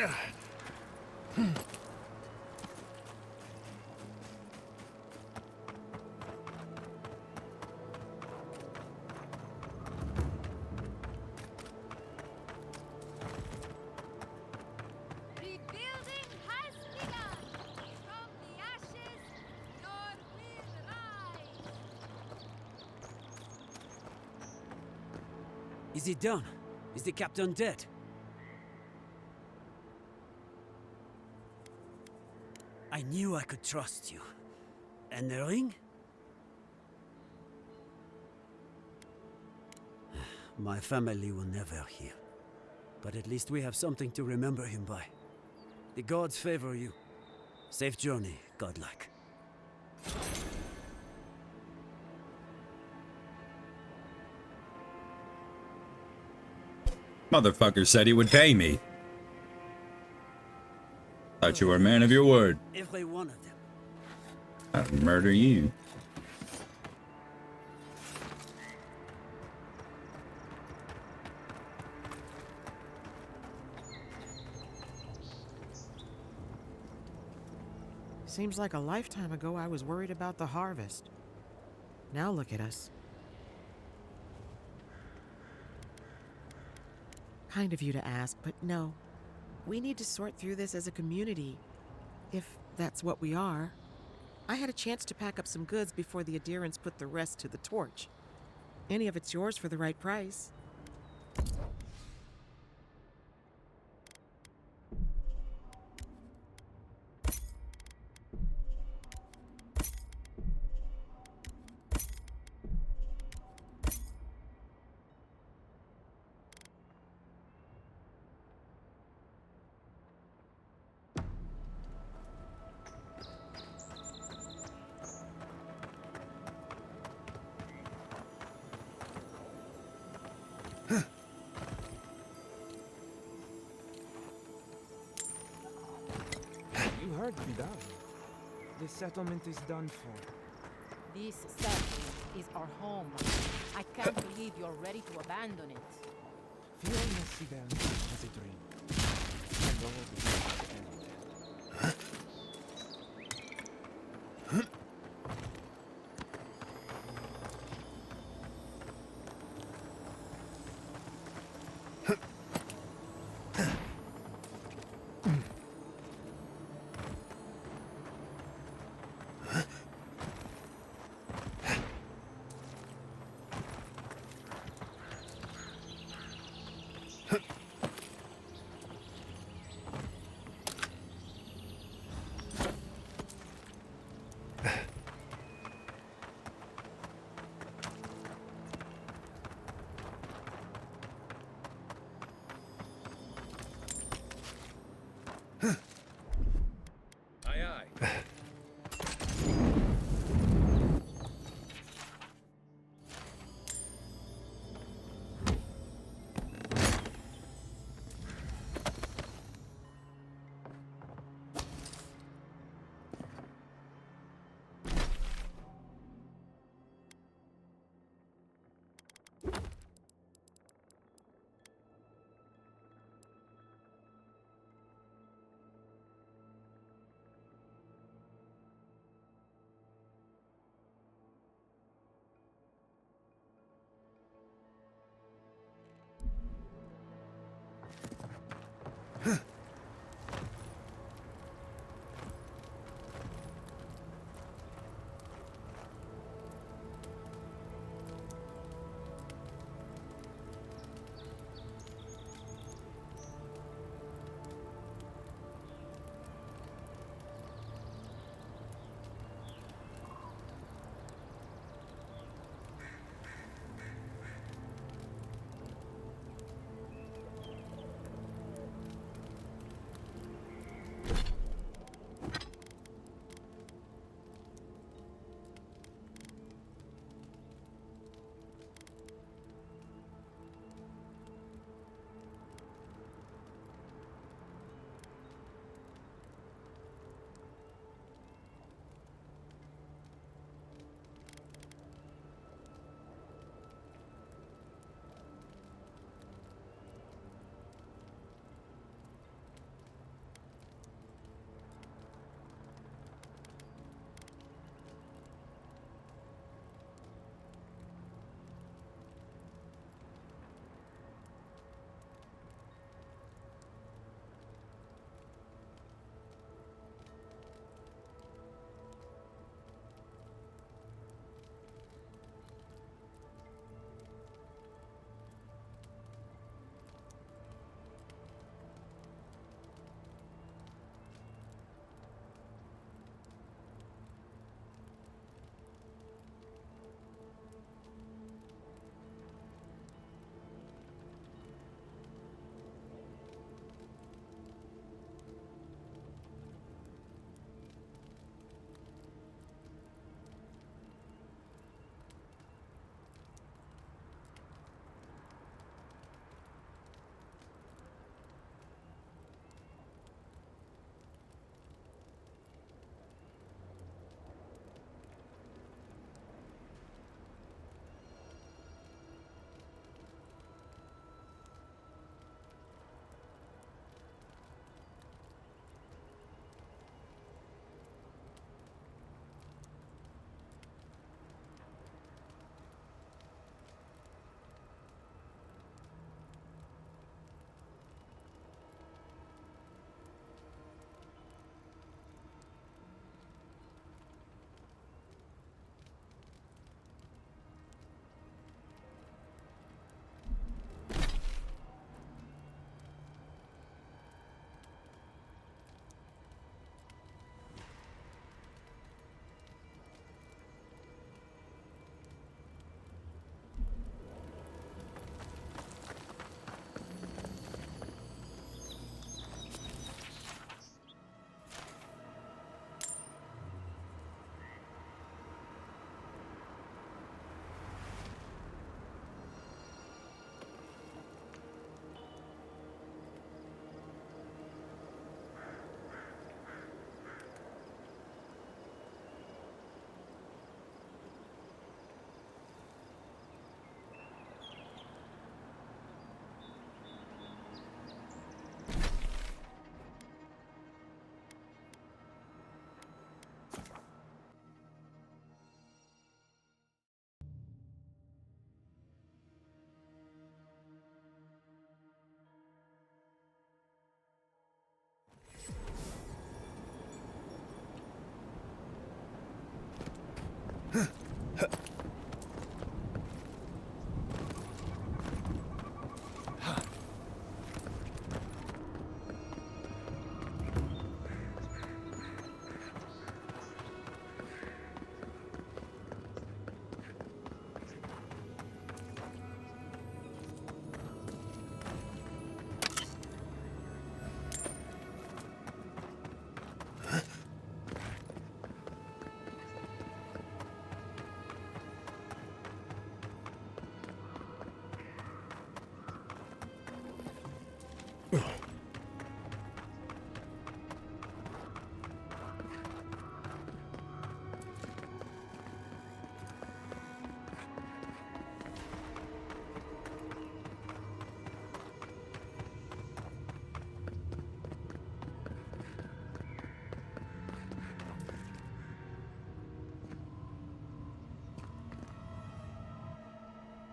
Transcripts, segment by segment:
Rebuilding has begun! From the ashes, your will rise! Is it done? Is the captain dead? I knew I could trust you. And the ring? My family will never heal. But at least we have something to remember him by. The gods favor you. Safe journey, godlike. Motherfucker said he would pay me. Thought you were a man of your word. Every one of them. I'd murder you. Seems like a lifetime ago I was worried about the harvest. Now look at us. Kind of you to ask, but no. We need to sort through this as a community, if that's what we are. I had a chance to pack up some goods before the adherents put the rest to the torch. Any of it's yours for the right price. You heard Vidal. The settlement is done for. This settlement is our home. I can't believe you're ready to abandon it. Fiona Sibel has a dream. And all the end.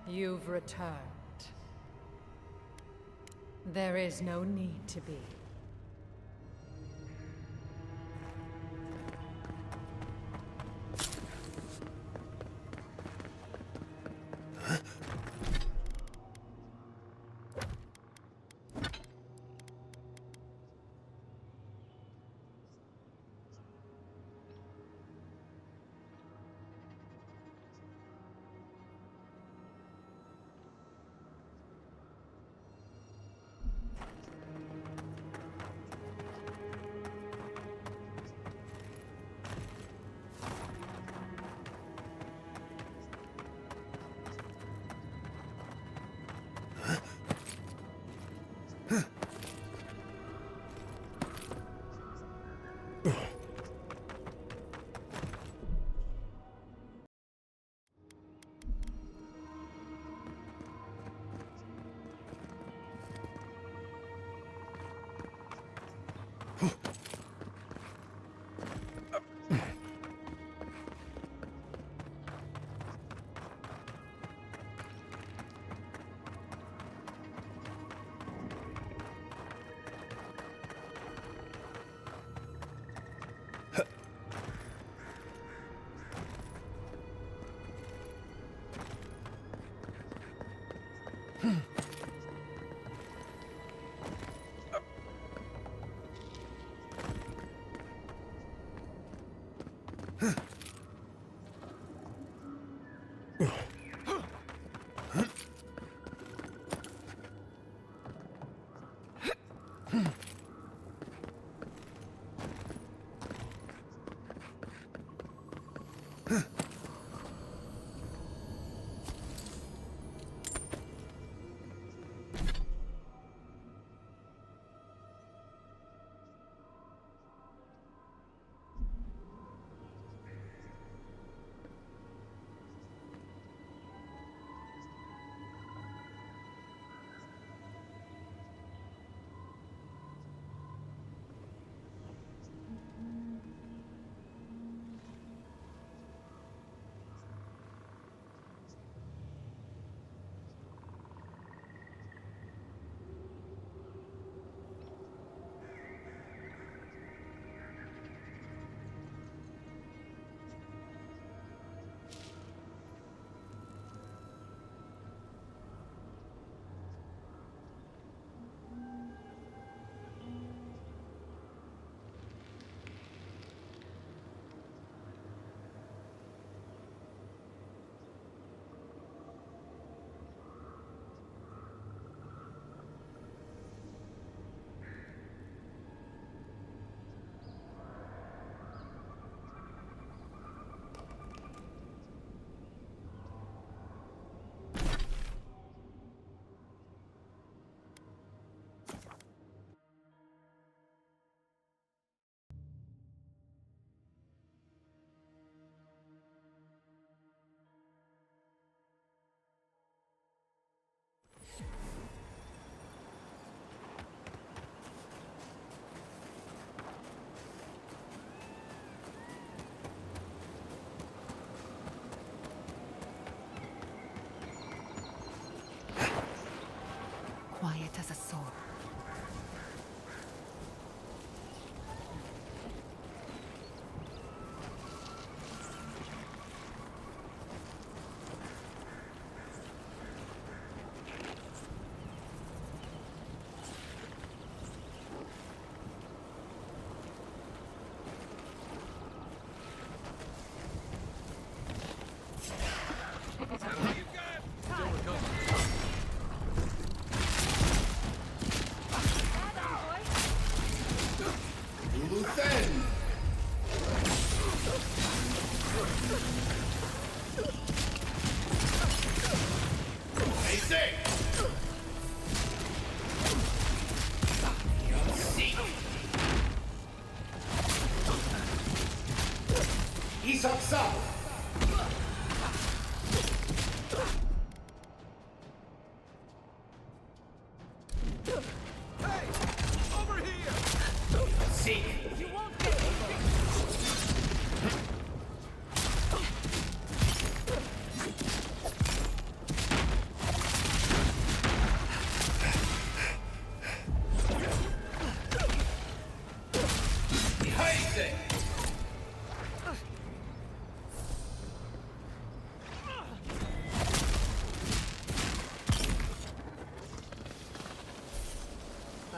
You've returned. There is no need to be. Quiet as a soul.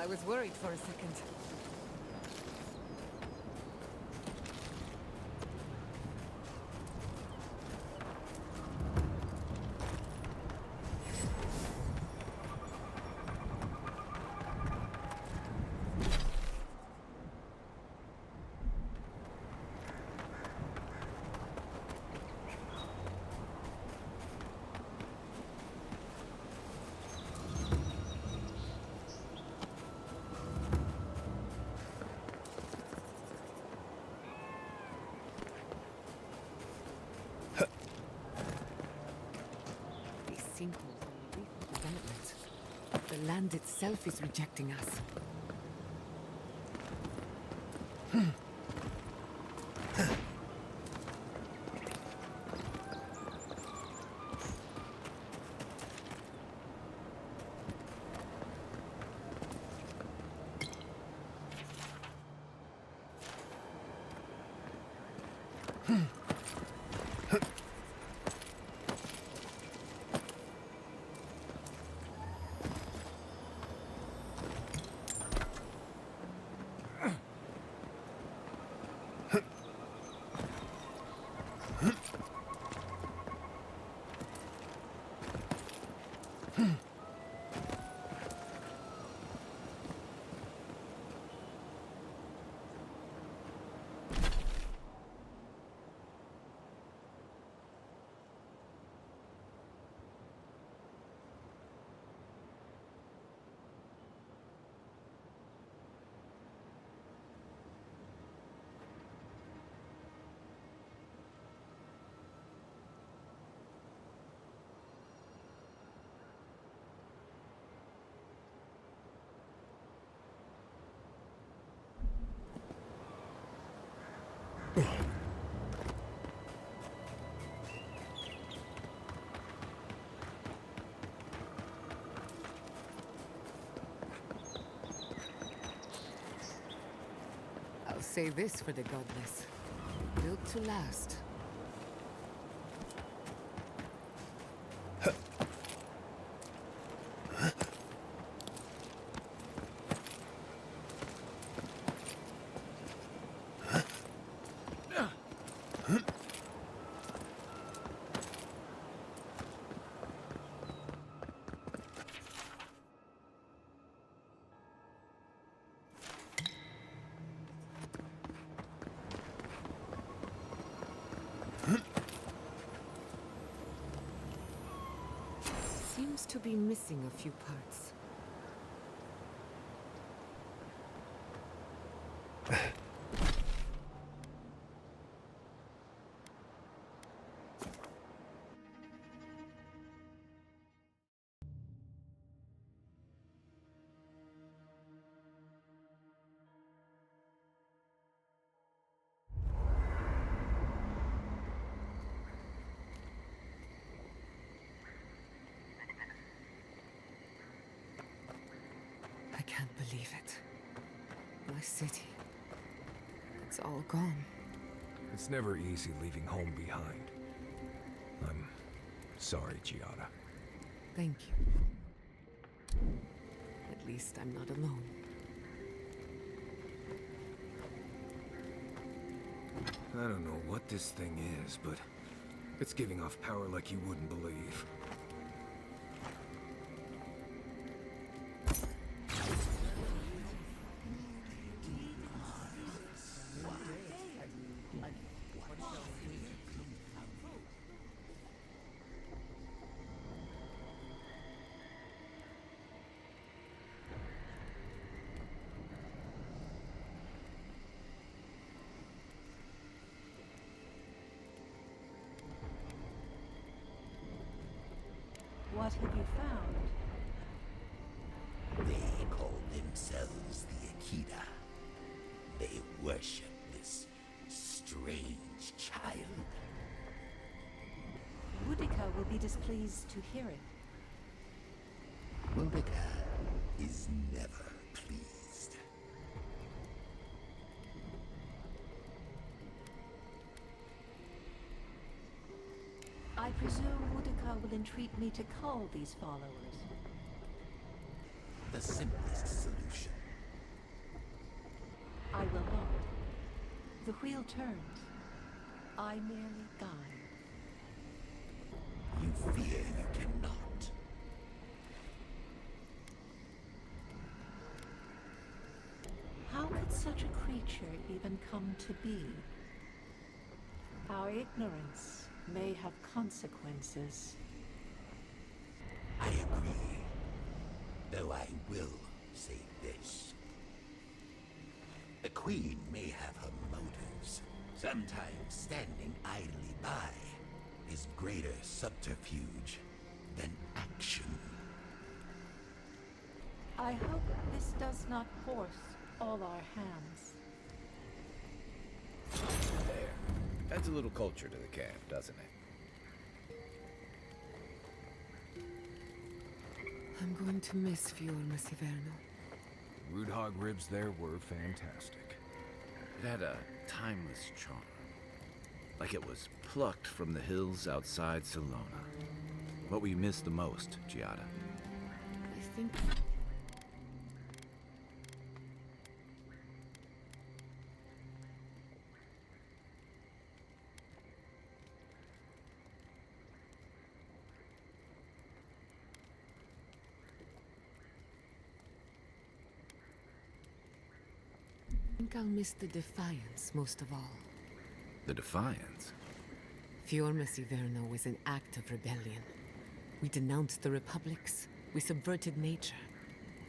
I was worried for a second. These sinkholes are a recent development. The land itself is rejecting us. I'll say this for the godless. Built to last. Seems to be missing a few parts. I can't believe it. My city. It's all gone. It's never easy leaving home behind. I'm sorry, Giada. Thank you. At least I'm not alone. I don't know what this thing is, but it's giving off power like you wouldn't believe. What have you found? They call themselves the Akita. They worship this strange child. Boudica will be displeased to hear it. Boudica is never pleased. I presume Boudica will entreat me to cull these followers. The simplest solution. I will not. The wheel turns. I merely guide. You fear you cannot. How could such a creature even come to be? Our ignorance may have consequences. I agree. Though I will say this. The Queen may have her motives. Sometimes standing idly by is greater subterfuge than action. I hope this does not force all our hands. There. Adds a little culture to the camp, doesn't it? I'm going to miss Fior Messiverno. Root hog ribs there were fantastic. It had a timeless charm. Like it was plucked from the hills outside Salona. What will you miss the most, Giada? I think... I think I'll miss the defiance most of all. The Defiance? Fior Messiverno was an act of rebellion. We denounced the republics, we subverted nature,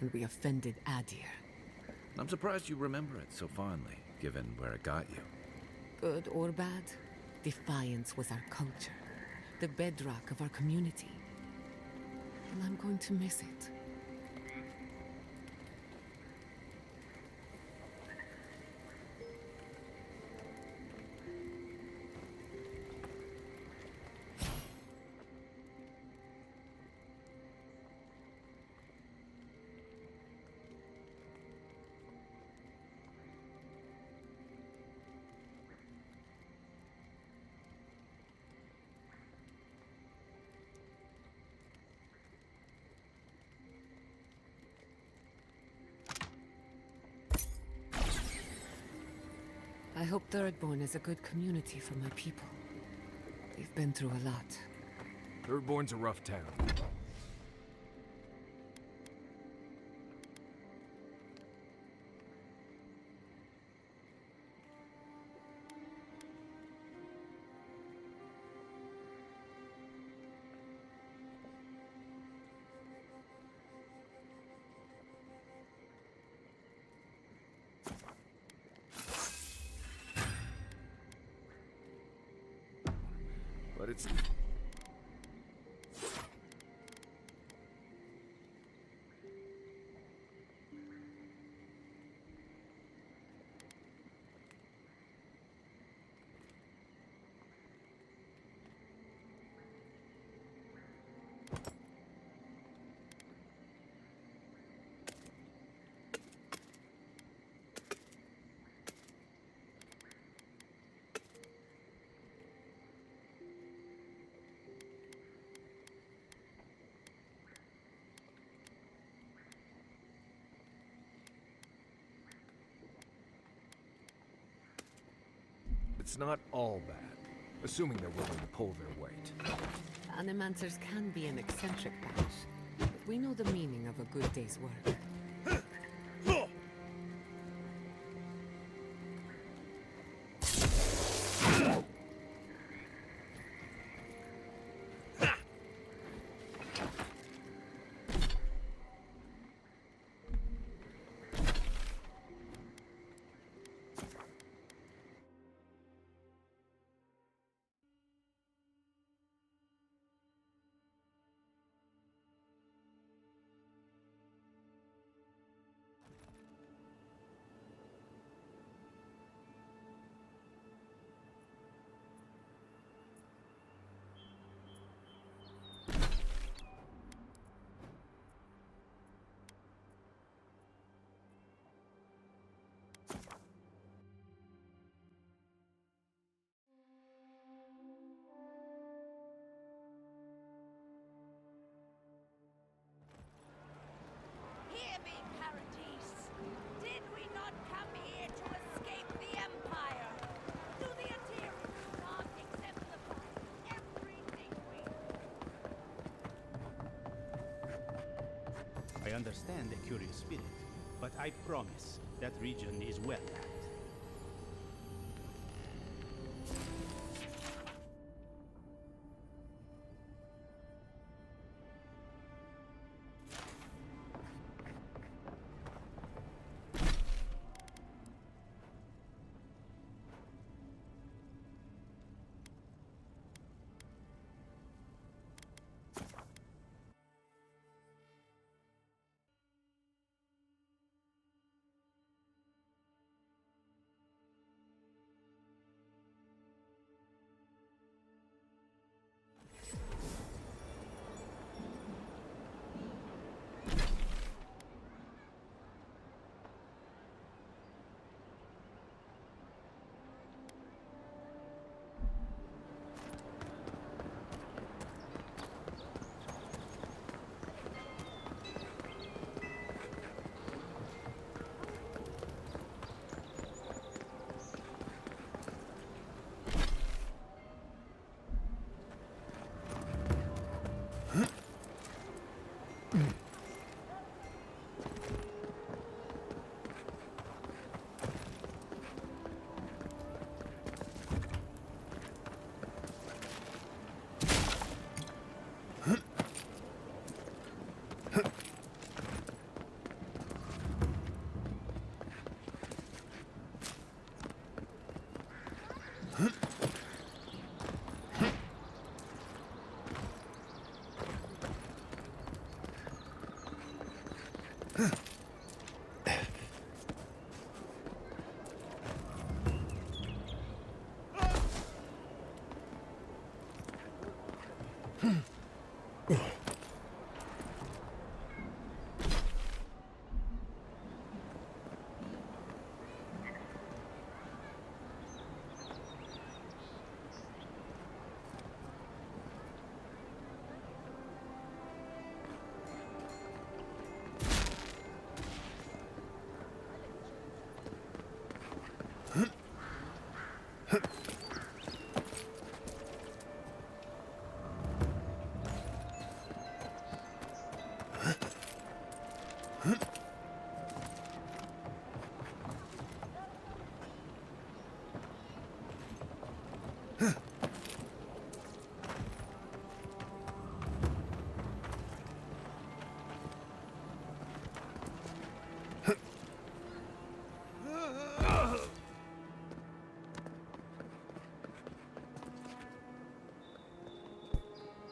and we offended Adir. I'm surprised you remember it so fondly, given where it got you. Good or bad, defiance was our culture, the bedrock of our community. And I'm going to miss it. I hope Thirdborn is a good community for my people. They've been through a lot. Thirdborn's a rough town. But it's... It's not all bad, assuming they're willing to pull their weight. Animancers can be an eccentric batch, but we know the meaning of a good day's work. I understand the curious spirit, but I promise that region is well lapped.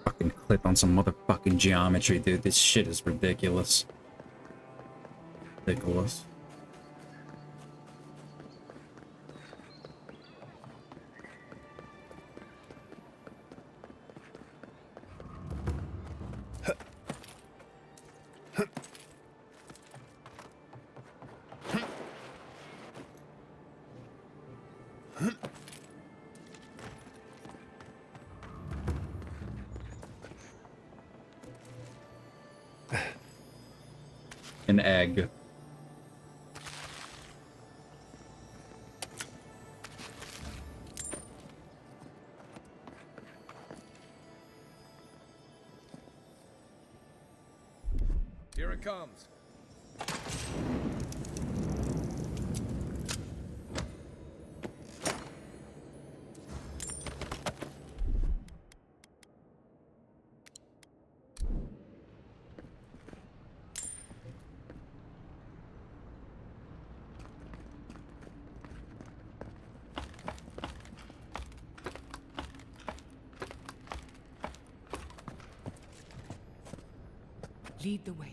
Fucking clip on some motherfucking geometry, dude. This shit is ridiculous. Ridiculous. An egg. Here it comes. Lead the way.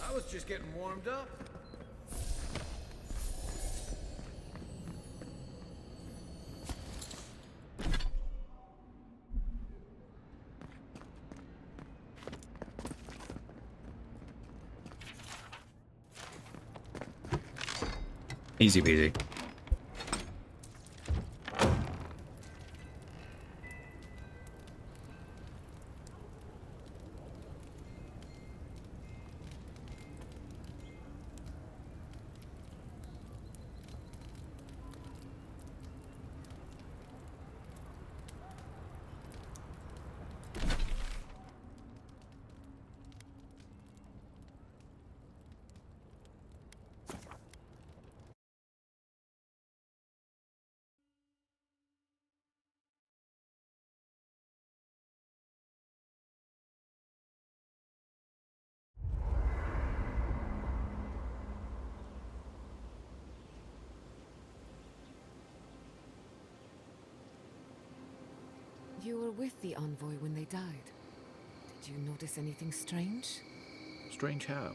I was just getting warmed up. Easy peasy. You were with the envoy when they died. Did you notice anything strange? Strange how?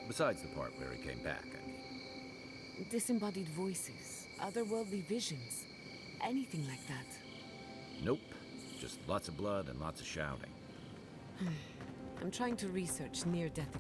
Besides the part where he came back, I mean. Disembodied voices, otherworldly visions, anything like that. Nope. Just lots of blood and lots of shouting. I'm trying to research near-death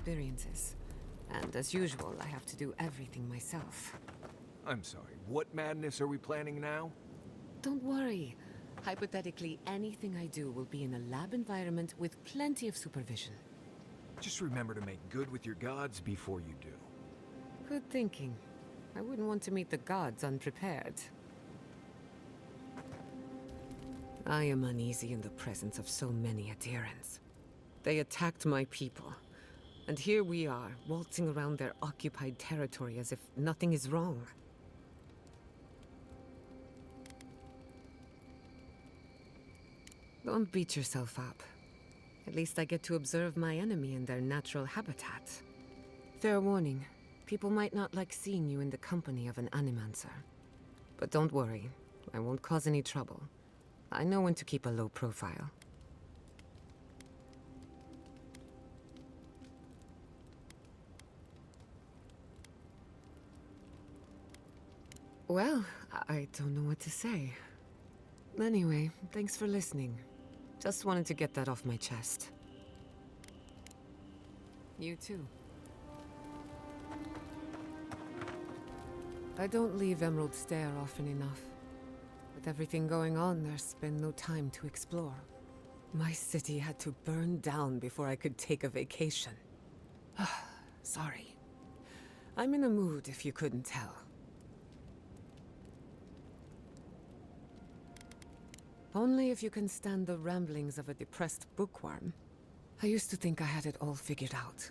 experiences. And as usual, I have to do everything myself. I'm sorry, what madness are we planning now? Don't worry. Hypothetically, anything I do will be in a lab environment with plenty of supervision. Just remember to make good with your gods before you do. Good thinking. I wouldn't want to meet the gods unprepared. I am uneasy in the presence of so many adherents. They attacked my people, and here we are, waltzing around their occupied territory as if nothing is wrong. Don't beat yourself up. At least I get to observe my enemy in their natural habitat. Fair warning, people might not like seeing you in the company of an animancer. But don't worry, I won't cause any trouble. I know when to keep a low profile. Well, I don't know what to say. Anyway, thanks for listening. Just wanted to get that off my chest. You too. I don't leave Emerald Stair often enough. With everything going on, there's been no time to explore. My city had to burn down before I could take a vacation. Sorry. I'm in a mood, if you couldn't tell. Only if you can stand the ramblings of a depressed bookworm. I used to think I had it all figured out.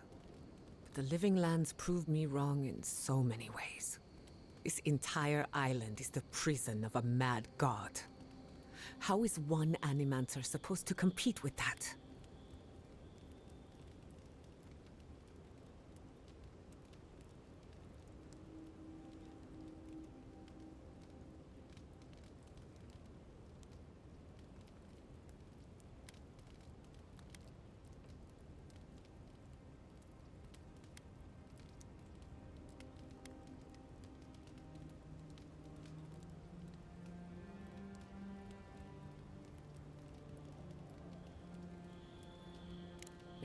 But the Living Lands proved me wrong in so many ways. This entire island is the prison of a mad god. How is one Animancer supposed to compete with that?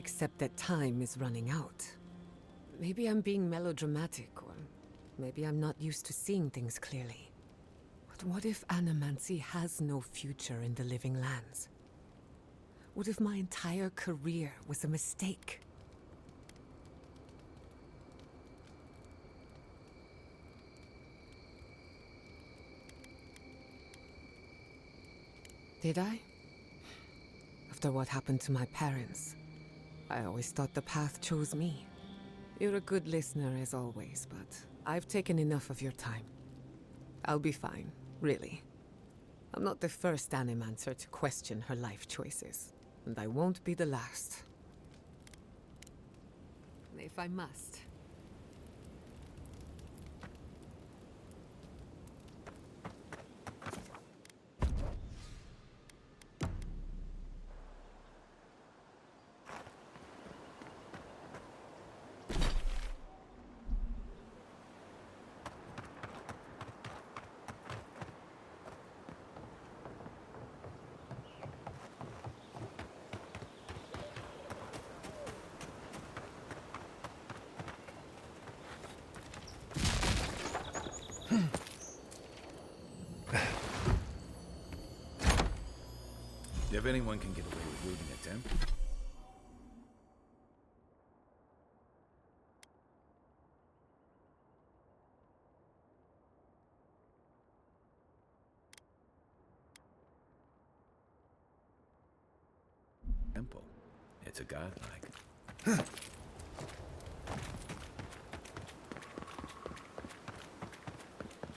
except that time is running out. Maybe I'm being melodramatic, or maybe I'm not used to seeing things clearly. But what if animancy has no future in the living lands? What if my entire career was a mistake? Did I? After what happened to my parents, I always thought the path chose me. You're a good listener as always, but I've taken enough of your time. I'll be fine, really. I'm not the first Animancer to question her life choices, and I won't be the last. If I must. If anyone can get away with looting a temple. It's a godlike.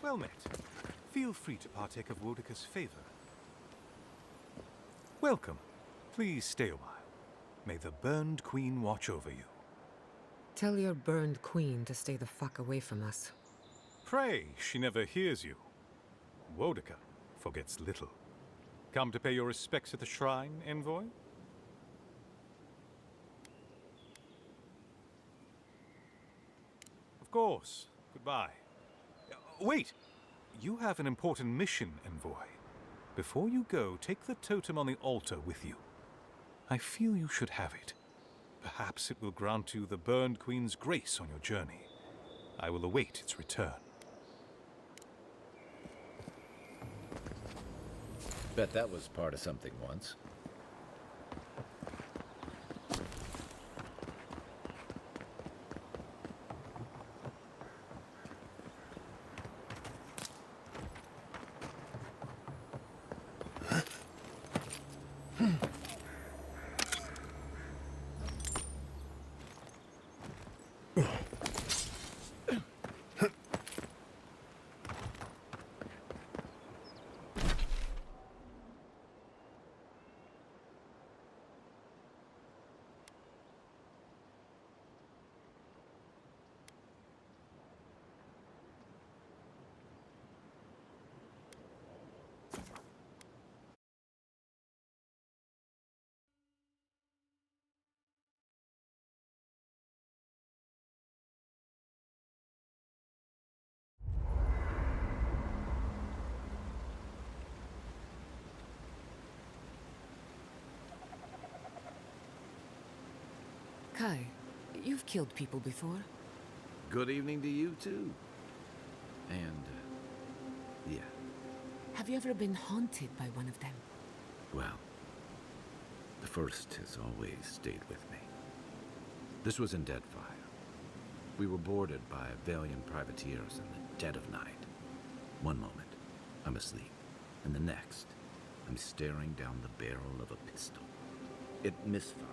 Well met. Feel free to partake of Wodika's favor. Welcome. Please stay a while. May the Burned Queen watch over you. Tell your burned queen to stay the fuck away from us. Pray she never hears you. Wodika forgets little. Come to pay your respects at the shrine, envoy? Of course. Goodbye. Wait! You have an important mission, envoy. Before you go, take the totem on the altar with you. I feel you should have it. Perhaps it will grant you the Burned Queen's grace on your journey. I will await its return. Bet that was part of something once. Kai, you've killed people before. Good evening to you, too. And, yeah. Have you ever been haunted by one of them? Well, the first has always stayed with me. This was in Deadfire. We were boarded by valiant privateers in the dead of night. One moment, I'm asleep, and the next, I'm staring down the barrel of a pistol. It misfired,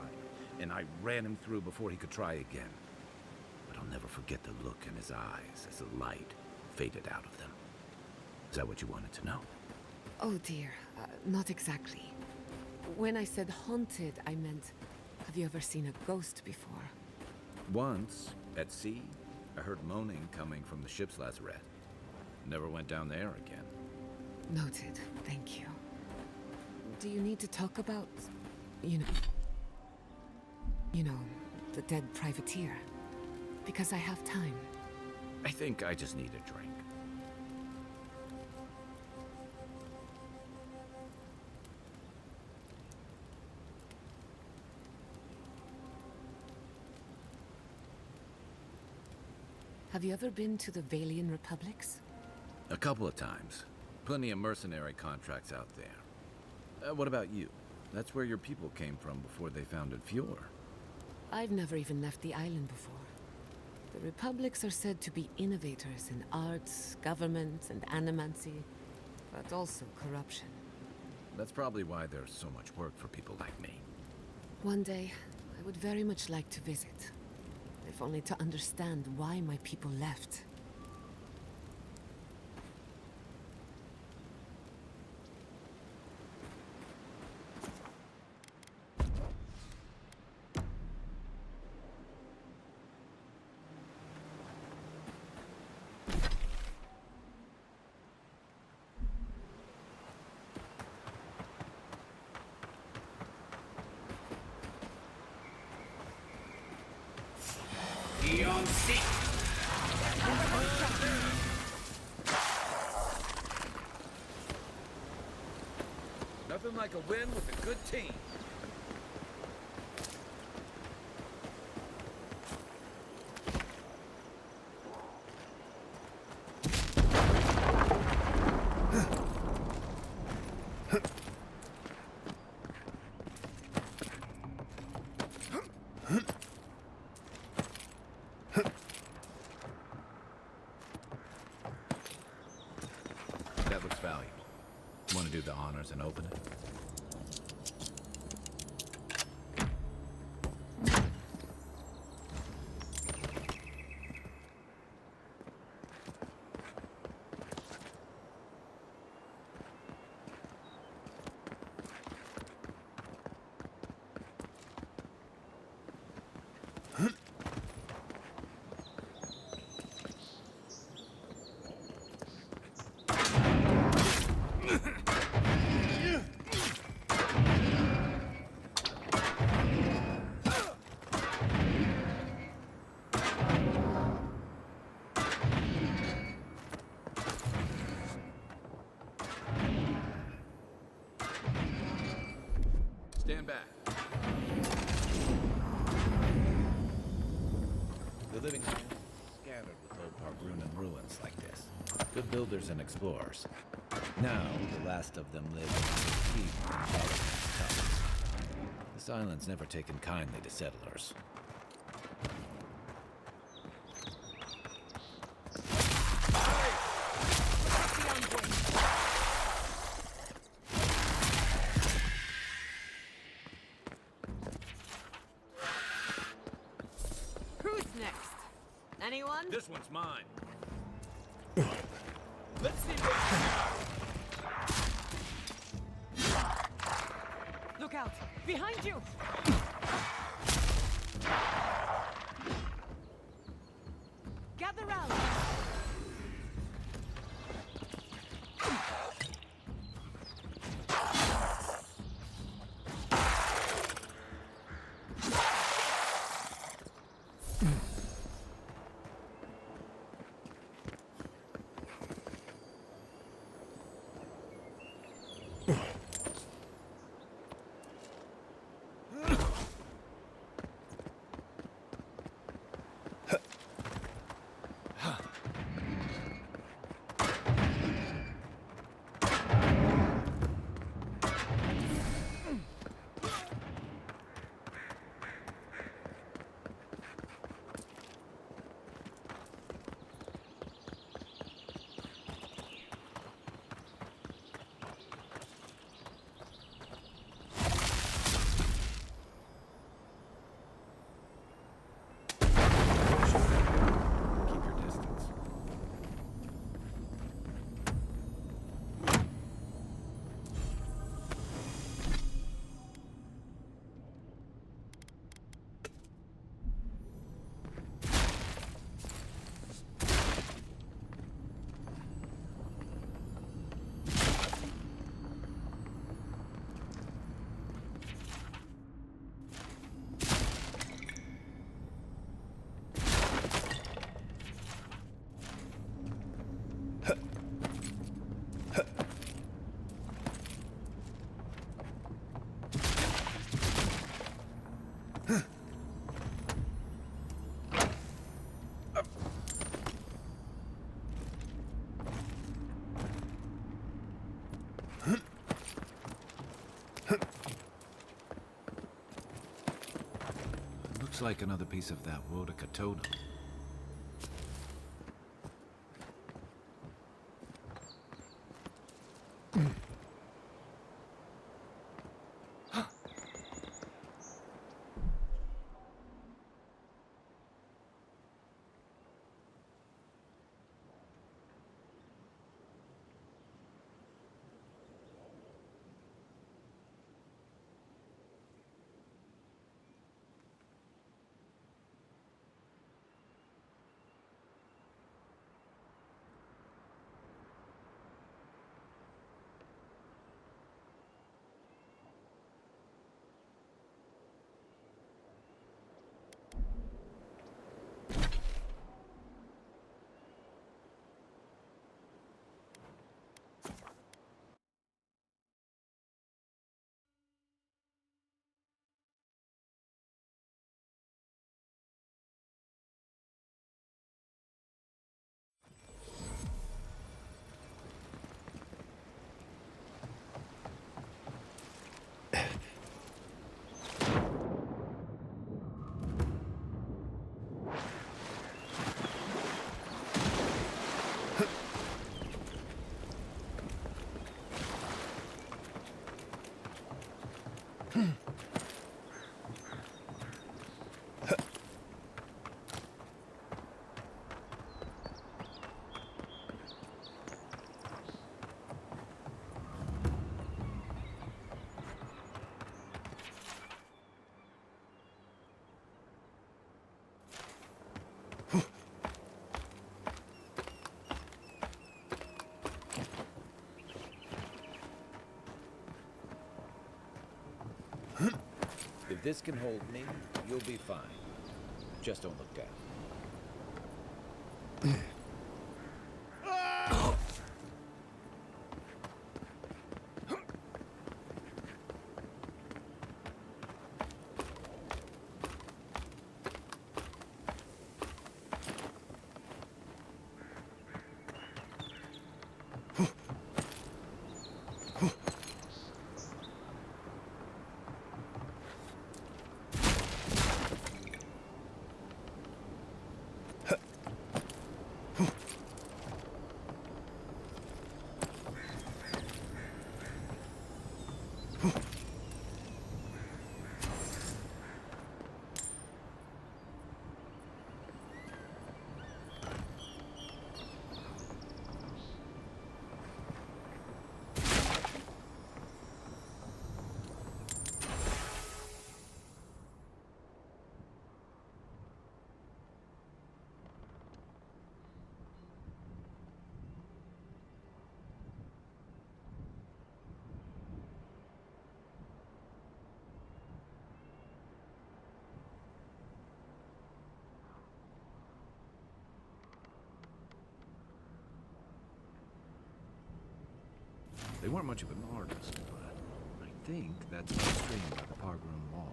and I ran him through before he could try again. But I'll never forget the look in his eyes as the light faded out of them. Is that what you wanted to know? Oh dear, not exactly. When I said haunted, I meant, have you ever seen a ghost before? Once, at sea, I heard moaning coming from the ship's lazarette. Never went down there again. Noted, thank you. Do you need to talk about, you know, the dead privateer? Because I have time. I think I just need a drink. Have you ever been to the Valian Republics? A couple of times. Plenty of mercenary contracts out there. What about you? That's where your people came from before they founded Fjord. I've never even left the island before. The Republics are said to be innovators in arts, government, and animancy, but also corruption. That's probably why there's so much work for people like me. One day, I would very much like to visit. If only to understand why my people left. Nothing like a win with a good team. That looks valuable. Want to do the honors and open it? Stand back. The living land scattered with old Pargrunan ruins like this. Good builders and explorers. Now, the last of them live in deep and towns. This island's never taken kindly to settlers. Who's next? Anyone? This one's mine. Let's see what... Look out! Behind you! Gather round! Looks like another piece of that Wodica totem. If this can hold me, you'll be fine. Just don't look down. They weren't much of an artist, but I think that's the string by the park room wall.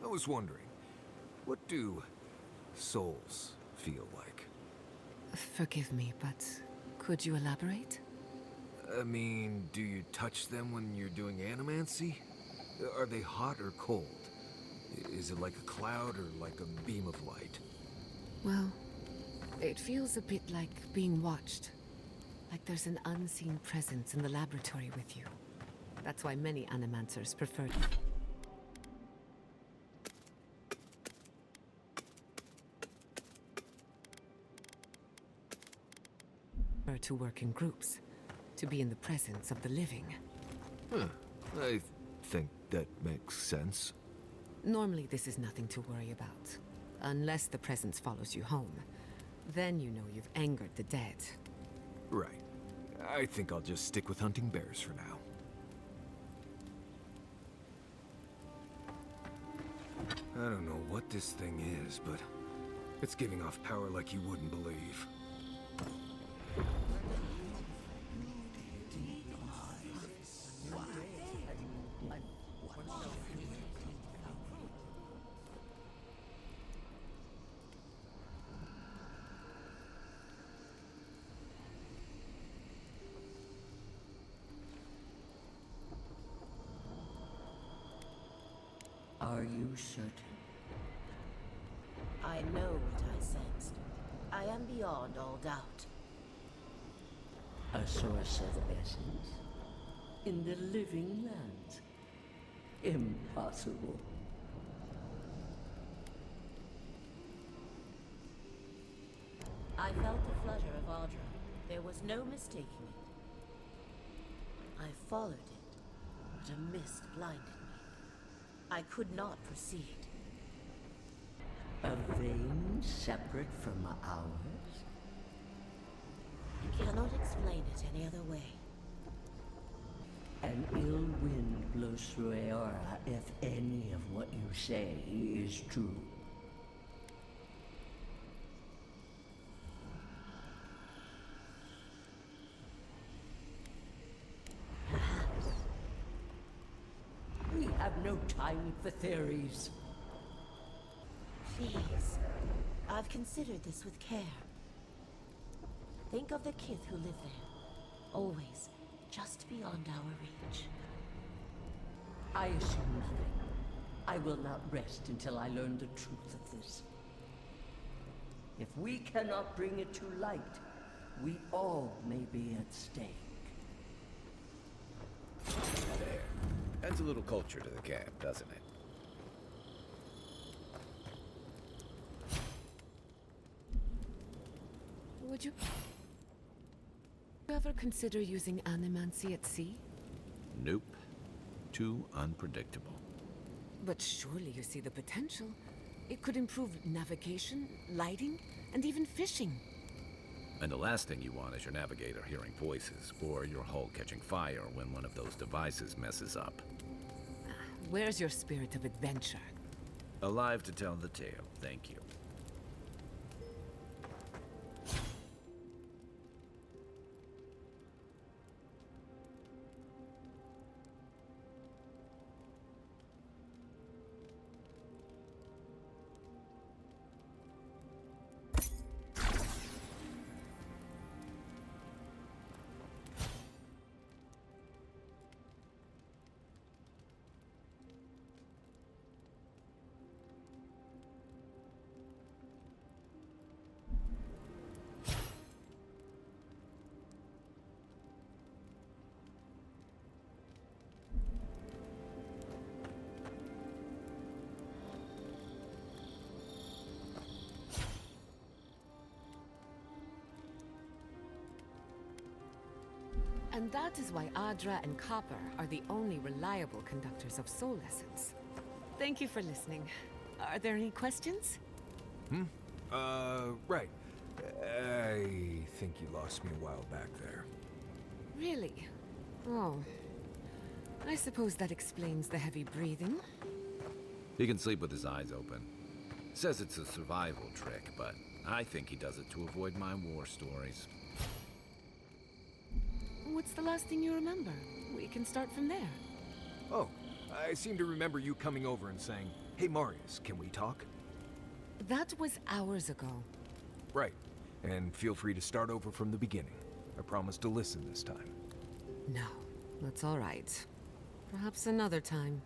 I was wondering, what do souls feel like? Forgive me, but could you elaborate? I mean, do you touch them when you're doing animancy? Are they hot or cold? Is it like a cloud or like a beam of light? Well, it feels a bit like being watched. Like there's an unseen presence in the laboratory with you. That's why many animancers prefer to work in groups, to be in the presence of the living. Huh. I think that makes sense. Normally this is nothing to worry about. Unless the presence follows you home. Then you know you've angered the dead. Right. I think I'll just stick with hunting bears for now. I don't know what this thing is, but it's giving off power like you wouldn't believe. Are you certain? I know what I sensed. I am beyond all doubt. A source of essence? In the living lands? Impossible. I felt the flutter of Audra. There was no mistaking it. I followed it, but a mist blinded me. I could not proceed. A vein separate from ours? I cannot explain it any other way. An ill wind blows through Aora if any of what you say is true. have no time for theories. Please. I've considered this with care. Think of the kith who live there. Always just beyond our reach. I assume nothing. I will not rest until I learn the truth of this. If we cannot bring it to light, we all may be at stake. There. Adds a little culture to the camp, doesn't it? Would you ever consider using animancy at sea? Nope. Too unpredictable. But surely you see the potential. It could improve navigation, lighting, and even fishing. And the last thing you want is your navigator hearing voices, or your hull catching fire when one of those devices messes up. Where's your spirit of adventure? Alive to tell the tale, thank you. And that is why Adra and Copper are the only reliable conductors of soul essence. Thank you for listening. Are there any questions? Right. I think you lost me a while back there. Really? Oh. I suppose that explains the heavy breathing. He can sleep with his eyes open. Says it's a survival trick, but I think he does it to avoid my war stories. What's the last thing you remember? We can start from there. Oh, I seem to remember you coming over and saying, "Hey Marius, can we talk?" That was hours ago. Right. And feel free to start over from the beginning. I promise to listen this time. No, that's all right. Perhaps another time.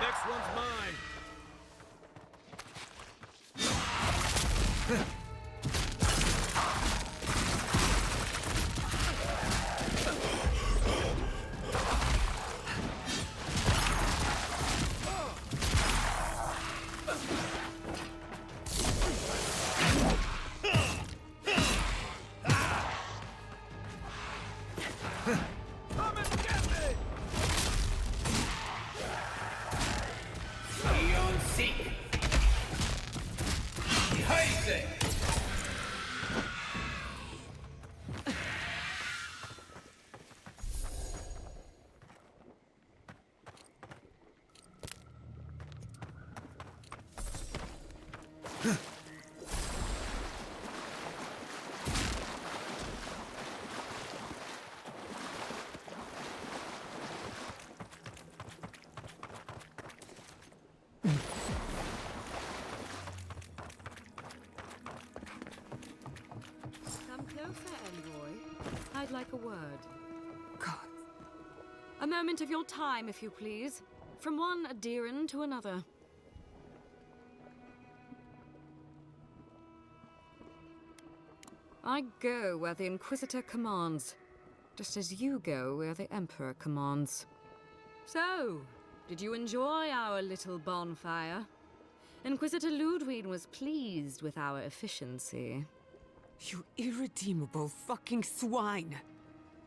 Next one's mine. Come and get me! Ion Seek! Heise! Come closer, Envoy. I'd like a word. God. A moment of your time, if you please. From one Adiran to another. I go where the Inquisitor commands, just as you go where the Emperor commands. So, did you enjoy our little bonfire? Inquisitor Ludwig was pleased with our efficiency. You irredeemable fucking swine!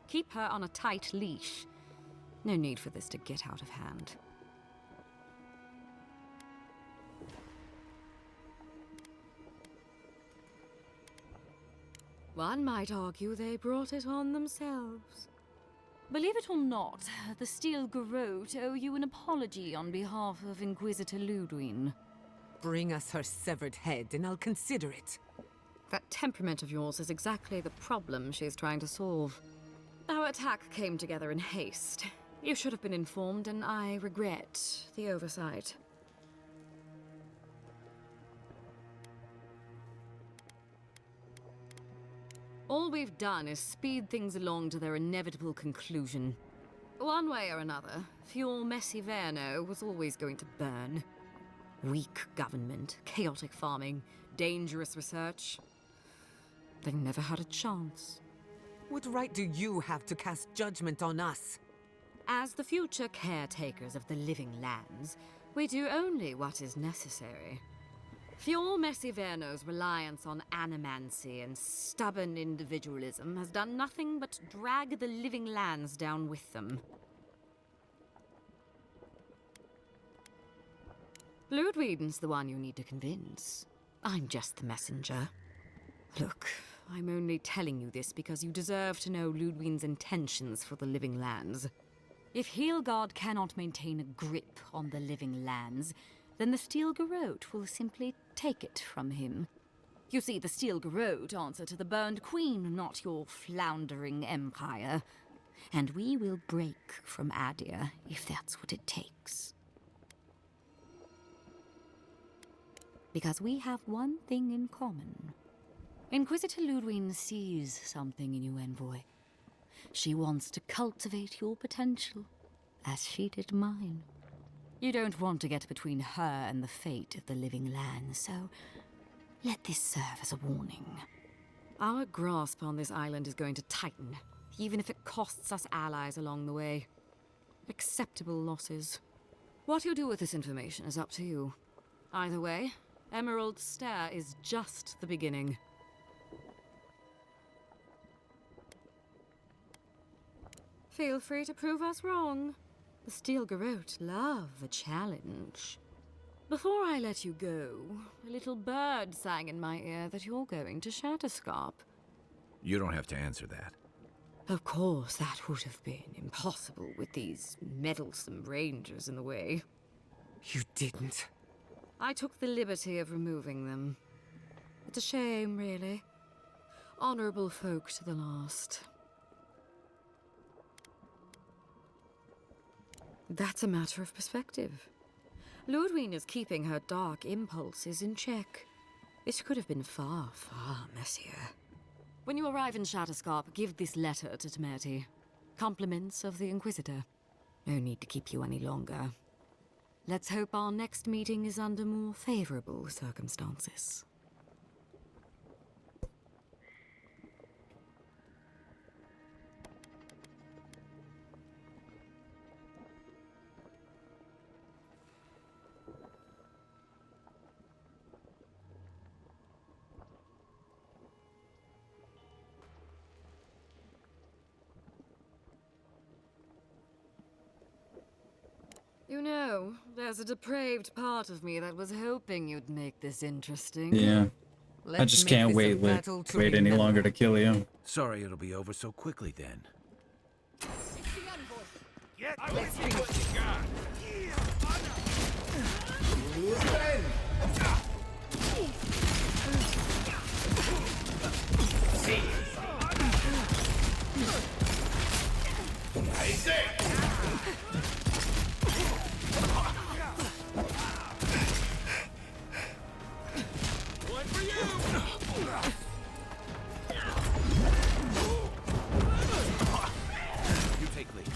Keep her on a tight leash. No need for this to get out of hand. One might argue they brought it on themselves. Believe it or not, the Steel Garrote owe you an apology on behalf of Inquisitor Ludwig. Bring us her severed head and I'll consider it. That temperament of yours is exactly the problem she's trying to solve. Our attack came together in haste. You should have been informed, and I regret the oversight. All we've done is speed things along to their inevitable conclusion. One way or another, Fjord Messiverno was always going to burn. Weak government, chaotic farming, dangerous research. They never had a chance. What right do you have to cast judgment on us? As the future caretakers of the living lands, we do only what is necessary. Fjord Messiverno's reliance on animancy and stubborn individualism has done nothing but drag the living lands down with them. Ludwig's the one you need to convince. I'm just the messenger. Look, I'm only telling you this because you deserve to know Ludwig's intentions for the living lands. If Heelgard cannot maintain a grip on the living lands, then the Steel Garrote will simply take it from him. You see, the Steel Garrote answer to the Burned Queen, not your floundering empire. And we will break from Adir if that's what it takes. Because we have one thing in common. Inquisitor Ludwig sees something in you, Envoy. She wants to cultivate your potential, as she did mine. You don't want to get between her and the fate of the living land, so let this serve as a warning. Our grasp on this island is going to tighten, even if it costs us allies along the way. Acceptable losses. What you do with this information is up to you. Either way, Emerald Stair is just the beginning. Feel free to prove us wrong. The Steel Garrote love a challenge. Before I let you go, a little bird sang in my ear that you're going to Shatterscarp. You don't have to answer that. Of course, that would have been impossible with these meddlesome rangers in the way. You didn't. I took the liberty of removing them. It's a shame, really. Honorable folk to the last. That's a matter of perspective. Ludwig is keeping her dark impulses in check. This could have been far, far messier. When you arrive in Shatterscarp, give this letter to Temerty. Compliments of the Inquisitor. No need to keep you any longer. Let's hope our next meeting is under more favorable circumstances. You know, there's a depraved part of me that was hoping you'd make this interesting. Yeah. I just can't wait any longer to kill you. Sorry it'll be over so quickly then. Let's see what you got. I say. One for you! You take lead.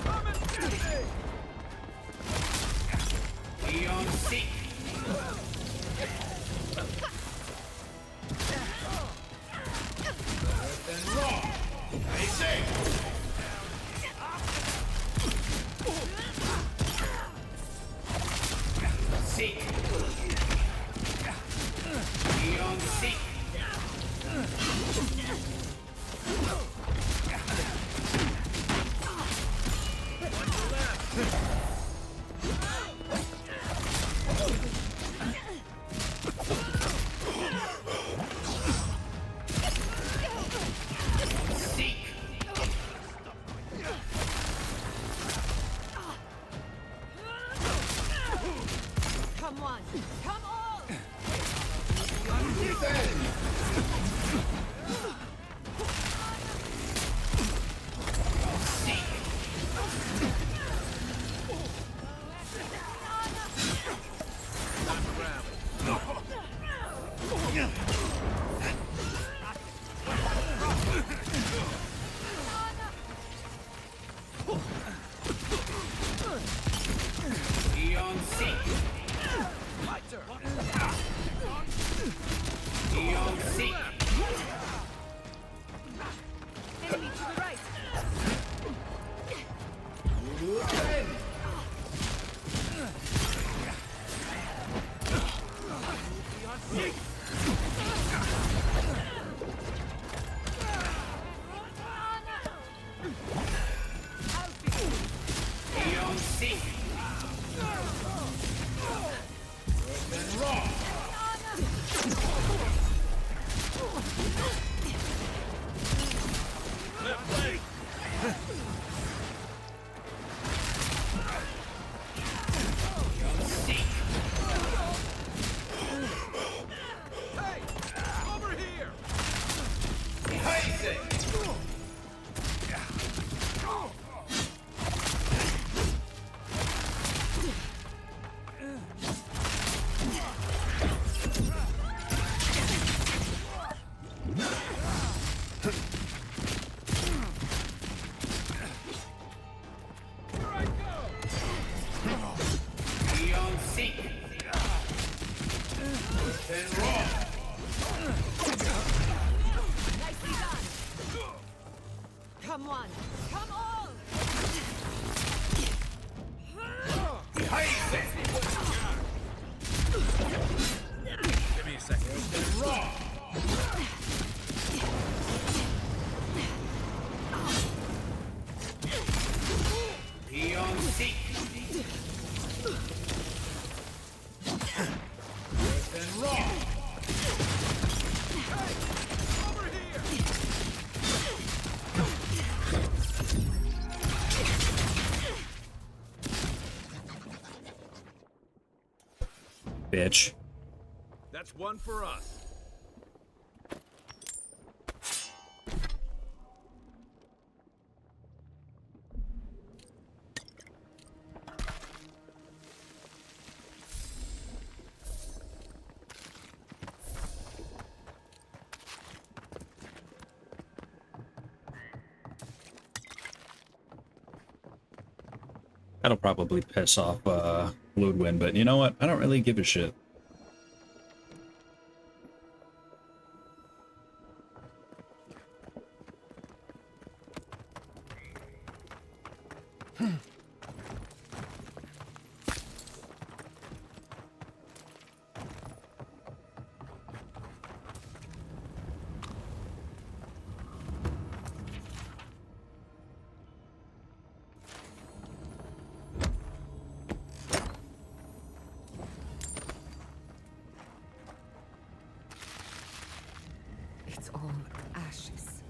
Come and get me! Leon seek. Earth and raw. I say. seek. Be on seek. Come on! Come on! Be on seek. Be on seek. Enemy to the right! Be on seek. Then wrong. Left leg. Be on seek. Hey! Over here! Behind it. Here I go! Be on seek. Then wrong. Nicely done! Come on! Come on! Behind it. Give me a second. Then wrong. Be on seek. Then wrong. Over here! Bitch. That's one for us. That'll probably piss off Ludwin, but you know what? I don't really give a shit. It's all ashes.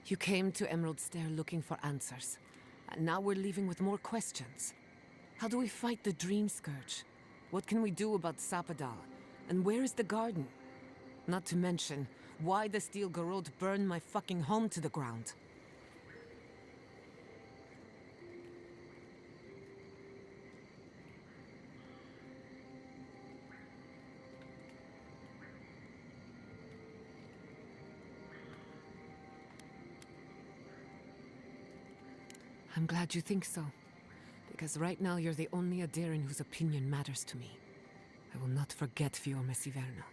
You came to Emerald Stair looking for answers, and now we're leaving with more questions. How do we fight the Dream Scourge? What can we do about Sapadal? And where is the garden? Not to mention, why the Steel Garrote burned my fucking home to the ground. I'm glad you think so. Because right now you're the only Adiran whose opinion matters to me. I will not forget Fiorme Siverna.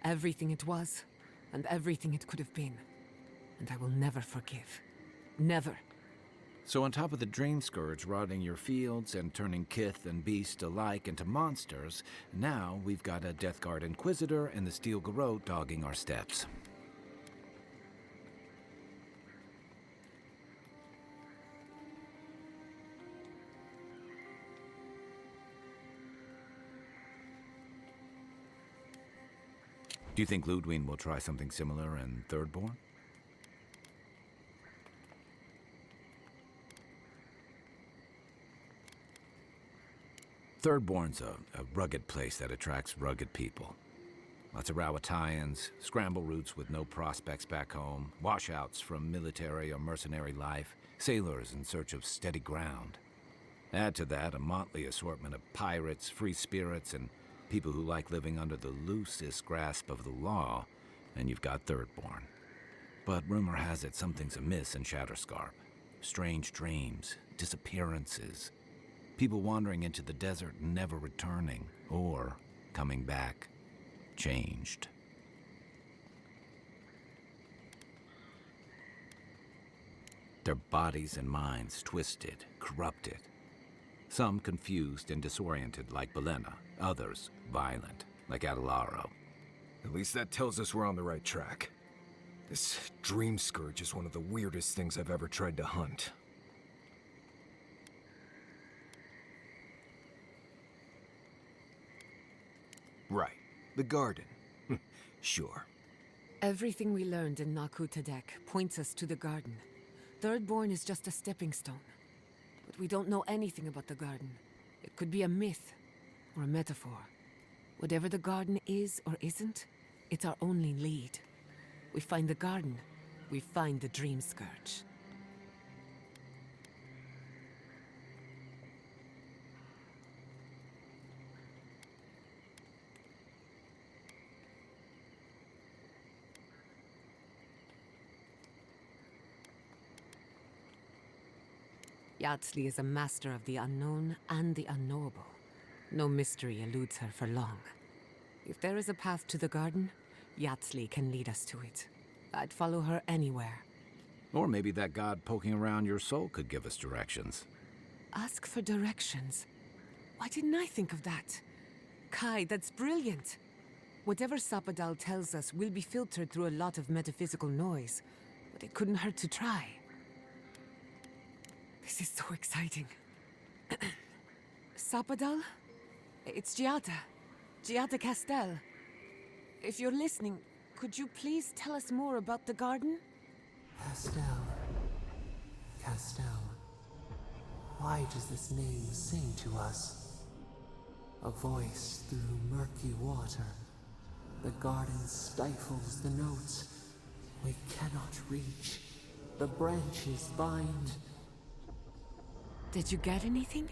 Everything it was, and everything it could have been. And I will never forgive. Never. So on top of the Dream Scourge rotting your fields and turning kith and beast alike into monsters, now we've got a Death Guard Inquisitor and the Steel Garrote dogging our steps. Do you think Ludwig will try something similar in Thirdborn? Thirdborn's a rugged place that attracts rugged people. Lots of Rawatayans, scramble routes with no prospects back home, washouts from military or mercenary life, sailors in search of steady ground. Add to that a motley assortment of pirates, free spirits, and people who like living under the loosest grasp of the law, and you've got Thirdborn. But rumor has it something's amiss in Shatterscarp. Strange dreams, disappearances, people wandering into the desert and never returning, or coming back, changed. Their bodies and minds twisted, corrupted. Some confused and disoriented like Belena, others violent like Adelaro. At least that tells us we're on the right track. This Dream Scourge is one of the weirdest things I've ever tried to hunt. Right. The garden. Sure. Everything we learned in Naku Tadek points us to the garden. Thirdborn is just a stepping stone. But we don't know anything about the garden. It could be a myth or a metaphor. Whatever the garden is or isn't, it's our only lead. We find the garden, we find the Dream Scourge. Yatsley is a master of the unknown and the unknowable. No mystery eludes her for long. If there is a path to the garden, Yatsley can lead us to it. I'd follow her anywhere. Or maybe that god poking around your soul could give us directions. Ask for directions. Why didn't I think of that? Kai, that's brilliant. Whatever Sapadal tells us will be filtered through a lot of metaphysical noise, but it couldn't hurt to try. This is so exciting. Sapadal? It's Giada. Giada Castel. If you're listening, could you please tell us more about the garden? Castel. Castel. Why does this name sing to us? A voice through murky water. The garden stifles the notes. We cannot reach. The branches bind. Did you get anything?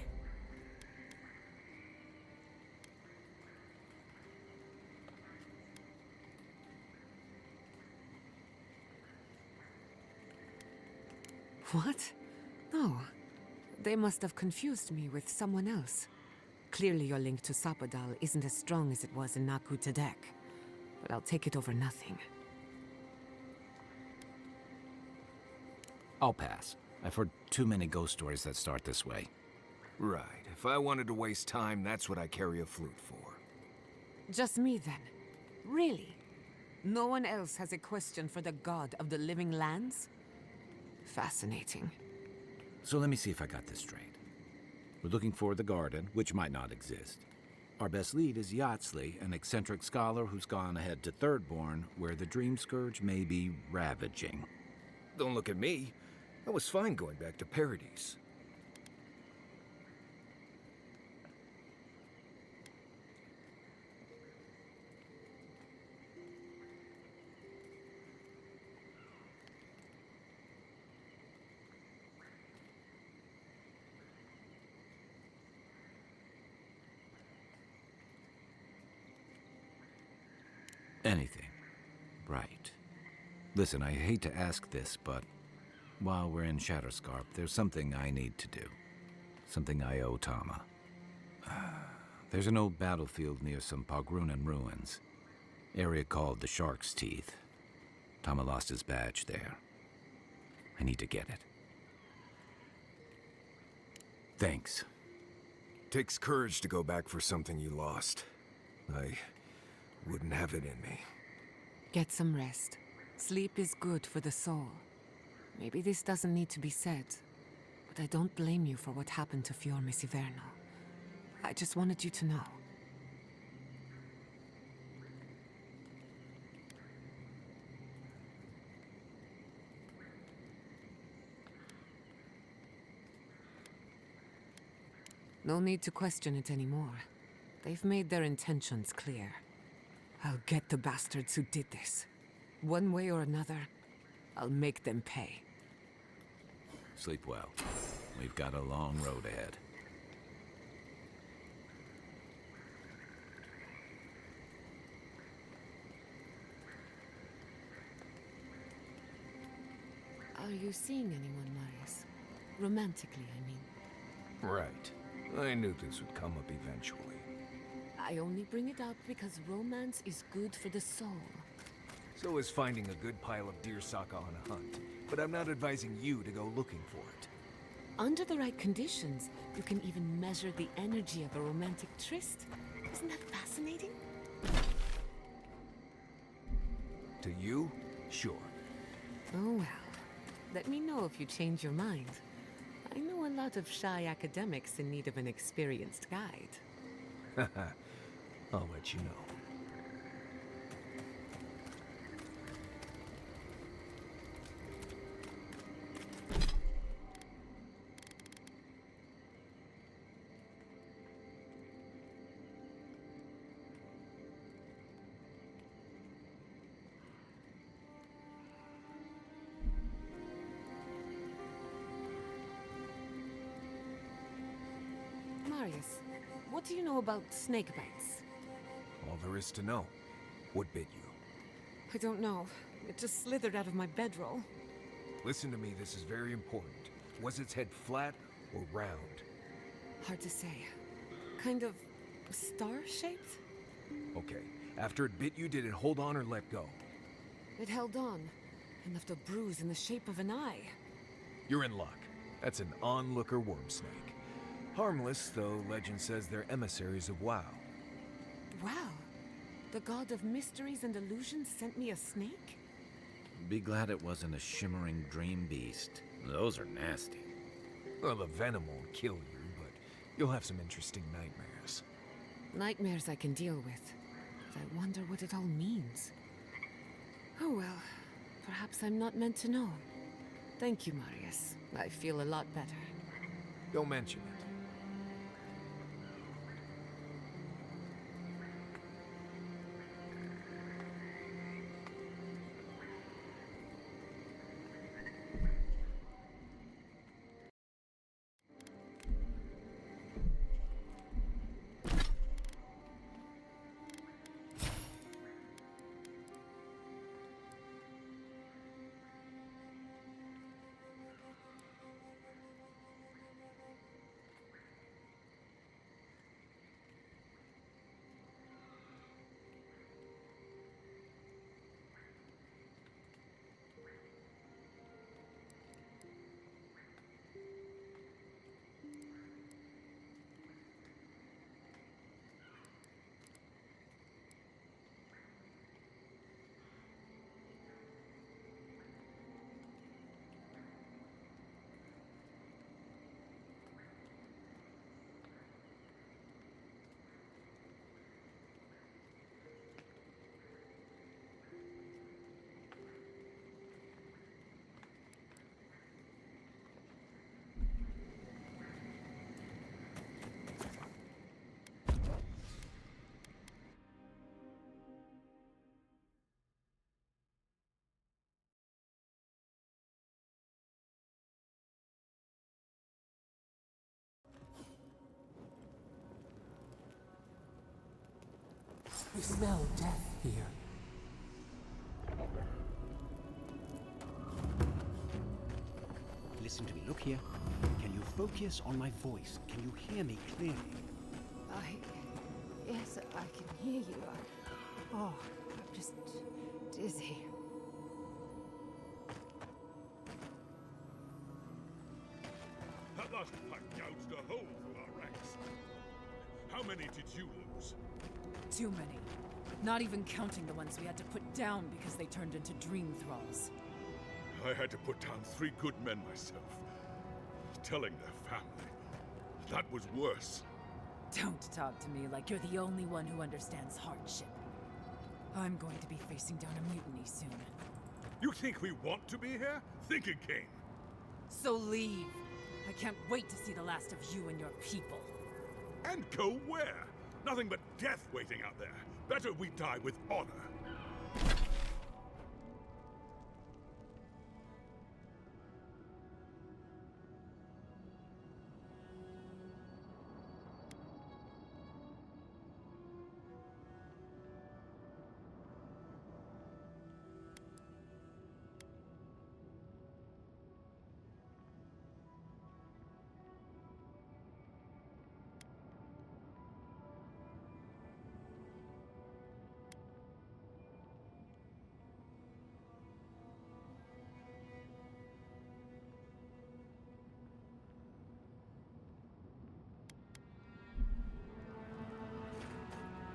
What? No. They must have confused me with someone else. Clearly your link to Sapadal isn't as strong as it was in Naku Tadek. But I'll take it over nothing. I'll pass. I've heard too many ghost stories that start this way. Right. If I wanted to waste time, that's what I carry a flute for. Just me then? Really? No one else has a question for the god of the living lands? Fascinating. So let me see if I got this straight. We're looking for the garden, which might not exist. Our best lead is Yatsley, an eccentric scholar who's gone ahead to Thirdborn, where the Dream Scourge may be ravaging. Don't look at me. I was fine going back to Paradise. Anything. Right. Listen, I hate to ask this, but while we're in Shatterscarp, there's something I need to do. Something I owe Tama. There's an old battlefield near some Pogrunan ruins. Area called the Shark's Teeth. Tama lost his badge there. I need to get it. Thanks. Takes courage to go back for something you lost. I wouldn't have it in me. Get some rest. Sleep is good for the soul. Maybe this doesn't need to be said, but I don't blame you for what happened to Fior Messiverno. I just wanted you to know. No need to question it anymore. They've made their intentions clear. I'll get the bastards who did this. One way or another, I'll make them pay. Sleep well. We've got a long road ahead. Are you seeing anyone, Marius? Romantically, I mean. Right. I knew this would come up eventually. I only bring it up because romance is good for the soul. So is finding a good pile of deersaka on a hunt. But I'm not advising you to go looking for it. Under the right conditions, you can even measure the energy of a romantic tryst. Isn't that fascinating? To you? Sure. Oh well. Let me know if you change your mind. I know a lot of shy academics in need of an experienced guide. I'll let you know. Marius, what do you know about snake bites? All there is to know. What bit you? I don't know. It just slithered out of my bedroll. Listen to me, this is very important. Was its head flat or round? Hard to say. Kind of star-shaped? Okay. After it bit you, did it hold on or let go? It held on and left a bruise in the shape of an eye. You're in luck. That's an onlooker worm snake. Harmless, though legend says they're emissaries of WoW. Wow. The god of mysteries and illusions sent me a snake? Be glad it wasn't a shimmering dream beast. Those are nasty. Well, the venom won't kill you, but you'll have some interesting nightmares. Nightmares I can deal with. But I wonder what it all means. Oh well. Perhaps I'm not meant to know. Thank you, Marius. I feel a lot better. Don't mention it. I smell death here. Listen to me. Look here. Can you focus on my voice? Can you hear me clearly? Yes, I can hear you. I'm just dizzy. That last fight gouged a hole through our ranks. How many did you lose? Too many. Not even counting the ones we had to put down because they turned into dream thralls. I had to put down 3 good men myself. Telling their family. That was worse. Don't talk to me like you're the only one who understands hardship. I'm going to be facing down a mutiny soon. You think we want to be here? Think again. So leave. I can't wait to see the last of you and your people. And go where? Nothing but death waiting out there. Better we die with honor.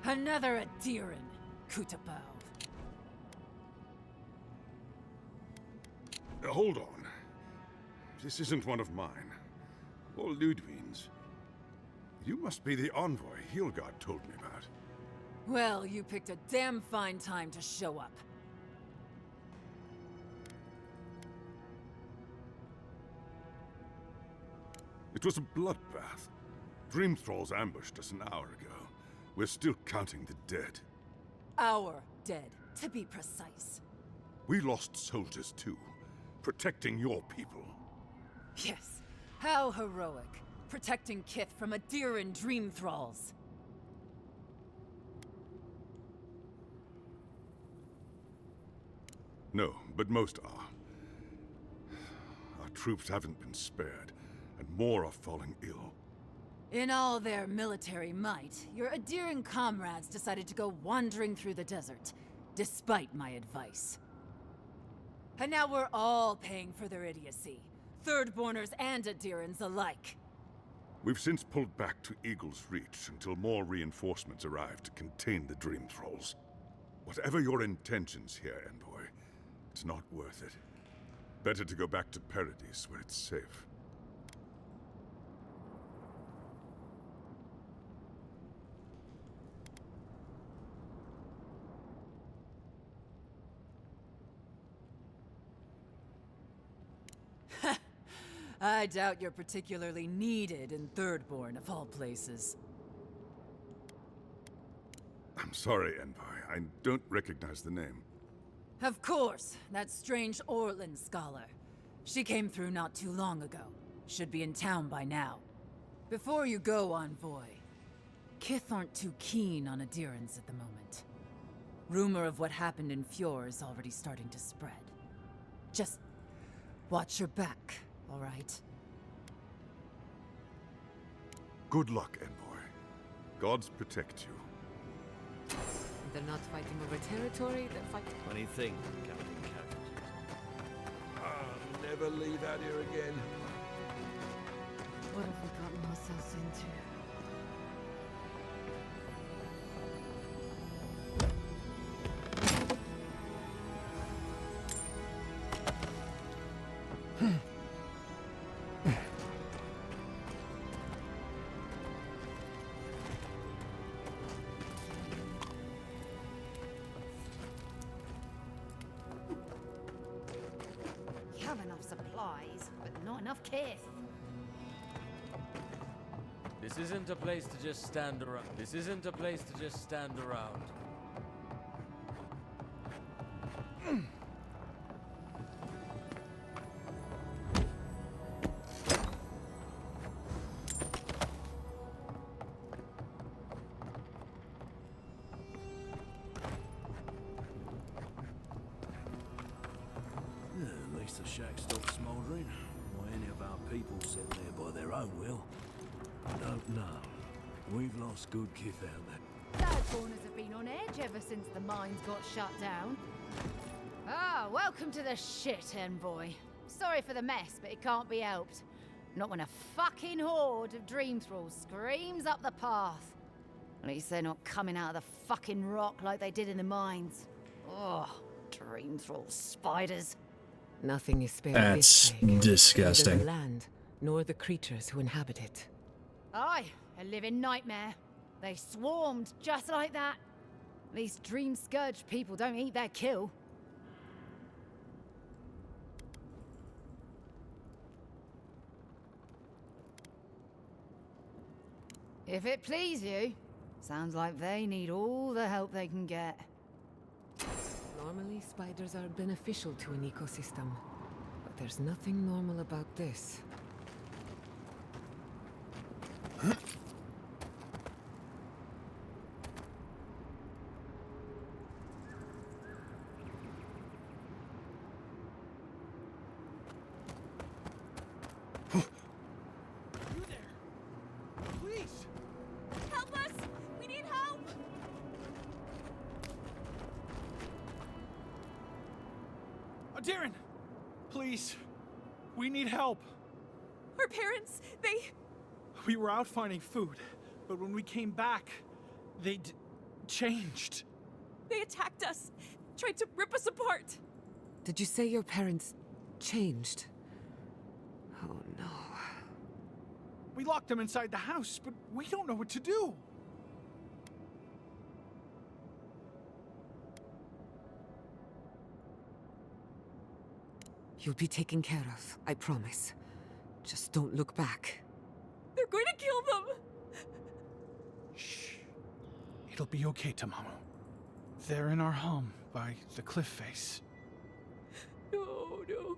Another Adiran, Kutapau. Hold on. This isn't one of mine. Or Ludwig's. You must be the envoy Hilgard told me about. Well, you picked a damn fine time to show up. It was a bloodbath. Dream Thralls ambushed us an hour ago. We're still counting the dead. Our dead, to be precise. We lost soldiers too, protecting your people. Yes, how heroic. Protecting Kith from Adiran dream thralls. No, but most are. Our troops haven't been spared, and more are falling ill. In all their military might, your Adiran comrades decided to go wandering through the desert, despite my advice. And now we're all paying for their idiocy. Thirdborners and Adirans alike. We've since pulled back to Eagle's Reach until more reinforcements arrive to contain the Dream Thralls. Whatever your intentions here, Envoy, it's not worth it. Better to go back to Paradise where it's safe. I doubt you're particularly needed in Thirdborn, of all places. I'm sorry, Envoy. I don't recognize the name. Of course, that strange Orlin scholar. She came through not too long ago. Should be in town by now. Before you go, Envoy, Kith aren't too keen on Adirans at the moment. Rumor of what happened in Fjord is already starting to spread. Just watch your back, all right? Good luck, Envoy. Gods protect you. They're not fighting over territory, they're fighting... Funny thing, counting characters. I'll never leave out here again. What have we gotten ourselves into? You have enough supplies, but not enough kith. This isn't a place to just stand around. This isn't a place to just stand around. shack stopped smouldering, or any of our people set there by their own will, I don't know. We've lost good kith out there. Third corners have been on edge ever since the mines got shut down. Ah, welcome to the shit, envoy. Sorry for the mess, but it can't be helped. Not when a fucking horde of dream thralls screams up the path. At least they're not coming out of the fucking rock like they did in the mines. Oh, dream thrall spiders. Nothing is spared That's this plague. disgusting. Neither the land, nor the creatures who inhabit it. Aye, a living nightmare. They swarmed just like that. These dream scourge people don't eat their kill. If it please you, sounds like they need all the help they can get. Normally, spiders are beneficial to an ecosystem. But there's nothing normal about this. Please! Help us! We need help! Darren! Please! We need help! Our parents, We were out finding food, but when we came back, they changed. they attacked us, tried to rip us apart. Did you say your parents changed? Oh no. We locked them inside the house, but we don't know what to do. You'll be taken care of, I promise. Just don't look back. They're going to kill them! Shh. It'll be okay, Tamamu. They're in our home by the cliff face. No, no.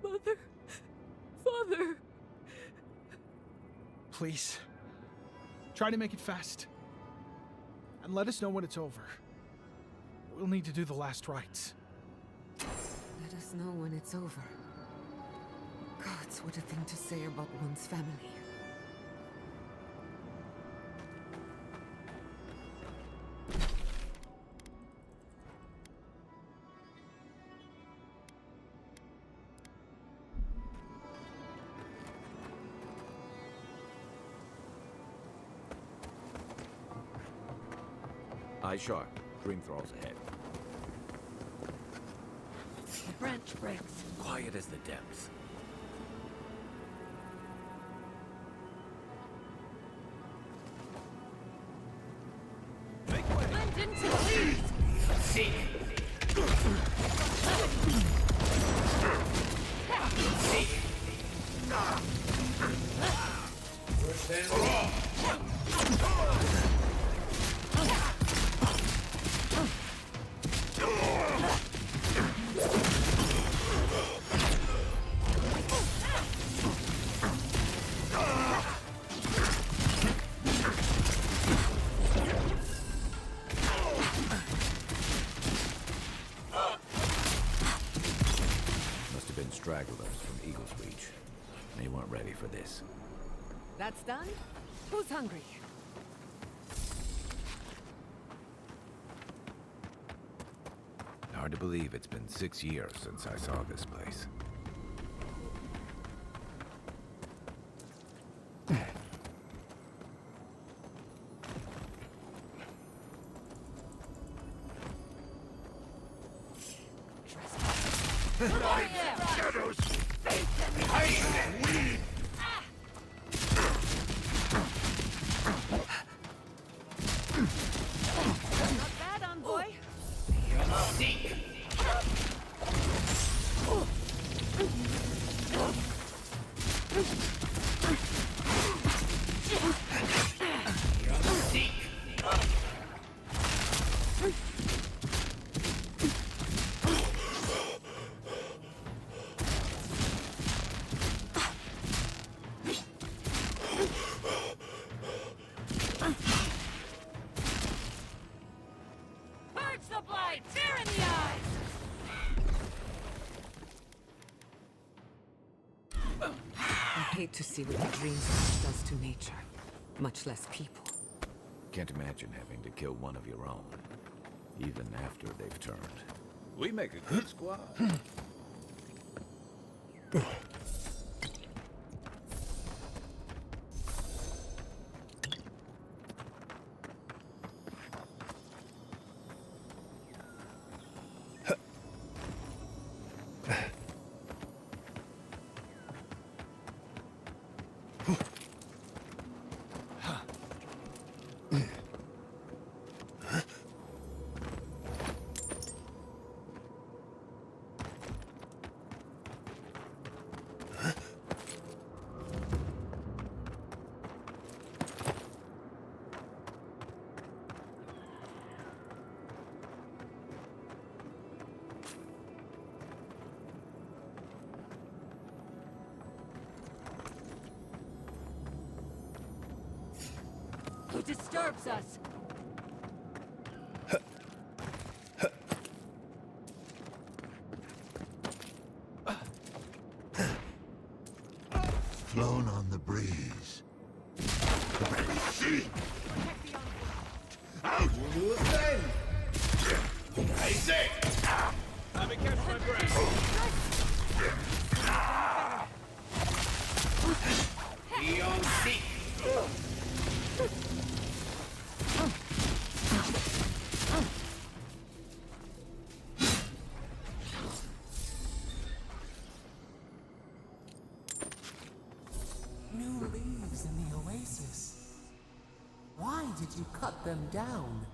Mother. Father. Please. Try to make it fast. And let us know when it's over. We'll need to do the last rites. Let us know when it's over. Gods, what a thing to say about one's family. Eye sharp. Dream thralls ahead. The branch breaks. Quiet as the depths. Blend into the leaves! Seek! Seek! Push and roll! Must have been stragglers from Eagle's Reach. They weren't ready for this. That's done? Who's hungry? Hard to believe it's been 6 years since I saw this place. Shadows! Hide and weed! Not bad, envoy. Seek! Seek! Purge the blight! Tear in the eyes! I hate to see what the dream scourge does to nature, much less people. Can't imagine having to kill one of your own, even after they've turned. We make a good squad. He disturbs us. Flown on the breeze. Out! We'll do a thing! I say! Let me catch my breath. Be on seat! New leaves in the oasis. Why did you cut them down?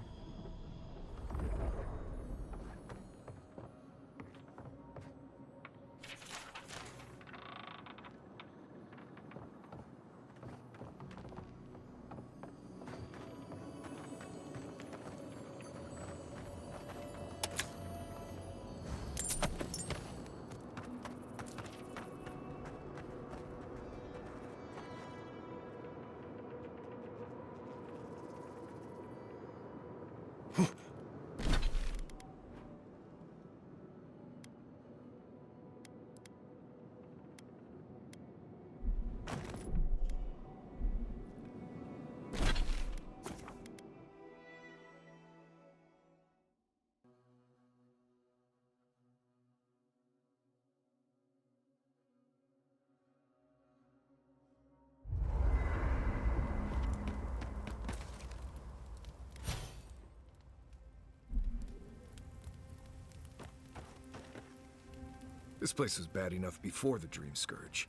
This place was bad enough before the Dream Scourge.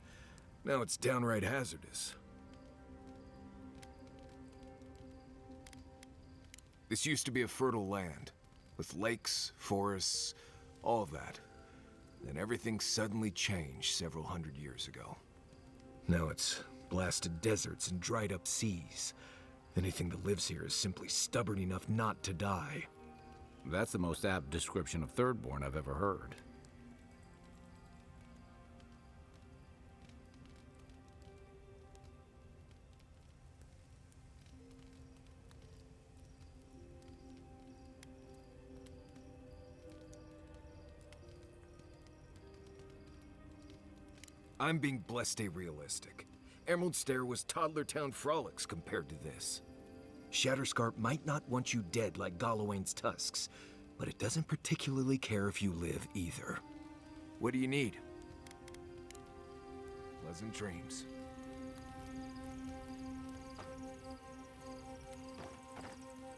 Now it's downright hazardous. This used to be a fertile land, with lakes, forests, all of that. Then everything suddenly changed several hundred years ago. Now it's blasted deserts and dried up seas. Anything that lives here is simply stubborn enough not to die. That's the most apt description of Thirdborn I've ever heard. I'm being blessed realistic. Emerald Stair was Toddler Town frolics compared to this. Shatterscarp might not want you dead like Galawain's tusks, but it doesn't particularly care if you live either. What do you need? Pleasant dreams.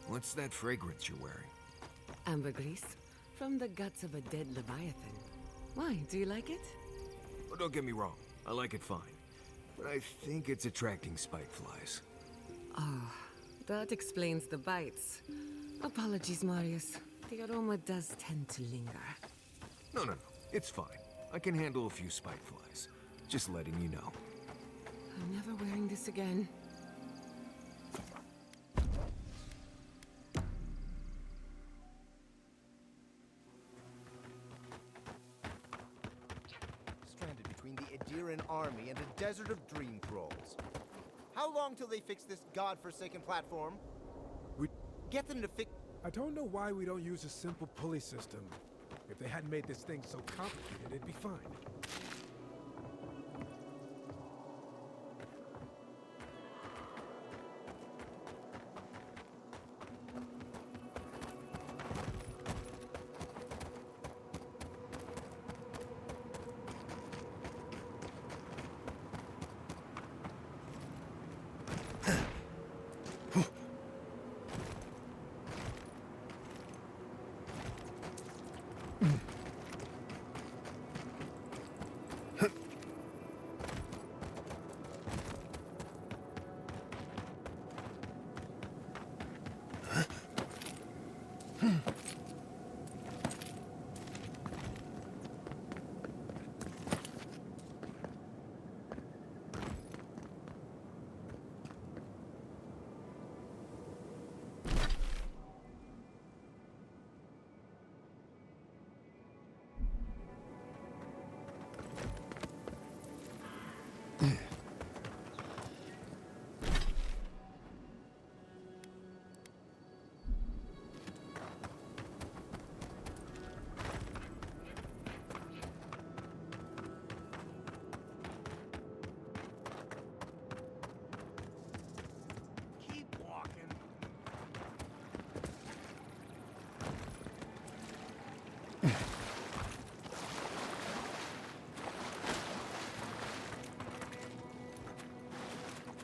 What's that fragrance you're wearing? Ambergris, from the guts of a dead leviathan. Why, do you like it? Oh, don't get me wrong, I like it fine. But I think it's attracting spiteflies. Oh, that explains the bites. Apologies, Marius. The aroma does tend to linger. No, it's fine. I can handle a few spiteflies. Just letting you know. I'm never wearing this again. Stranded between the Adiran army and a desert of dream thralls. How long till they fix this godforsaken platform? Get them to fix... I don't know why we don't use a simple pulley system. If they hadn't made this thing so complicated, it'd be fine.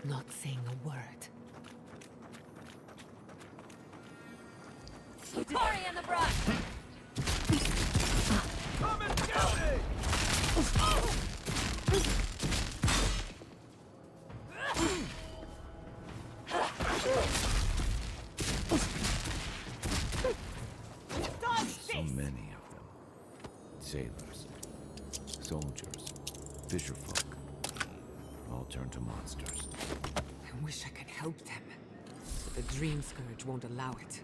not saying a word. Tori in the brush! Come and get me! So many of them. Sailors, soldiers, fisherfolk. All turned to monsters. I wish I could help them, but the Dream Scourge won't allow it.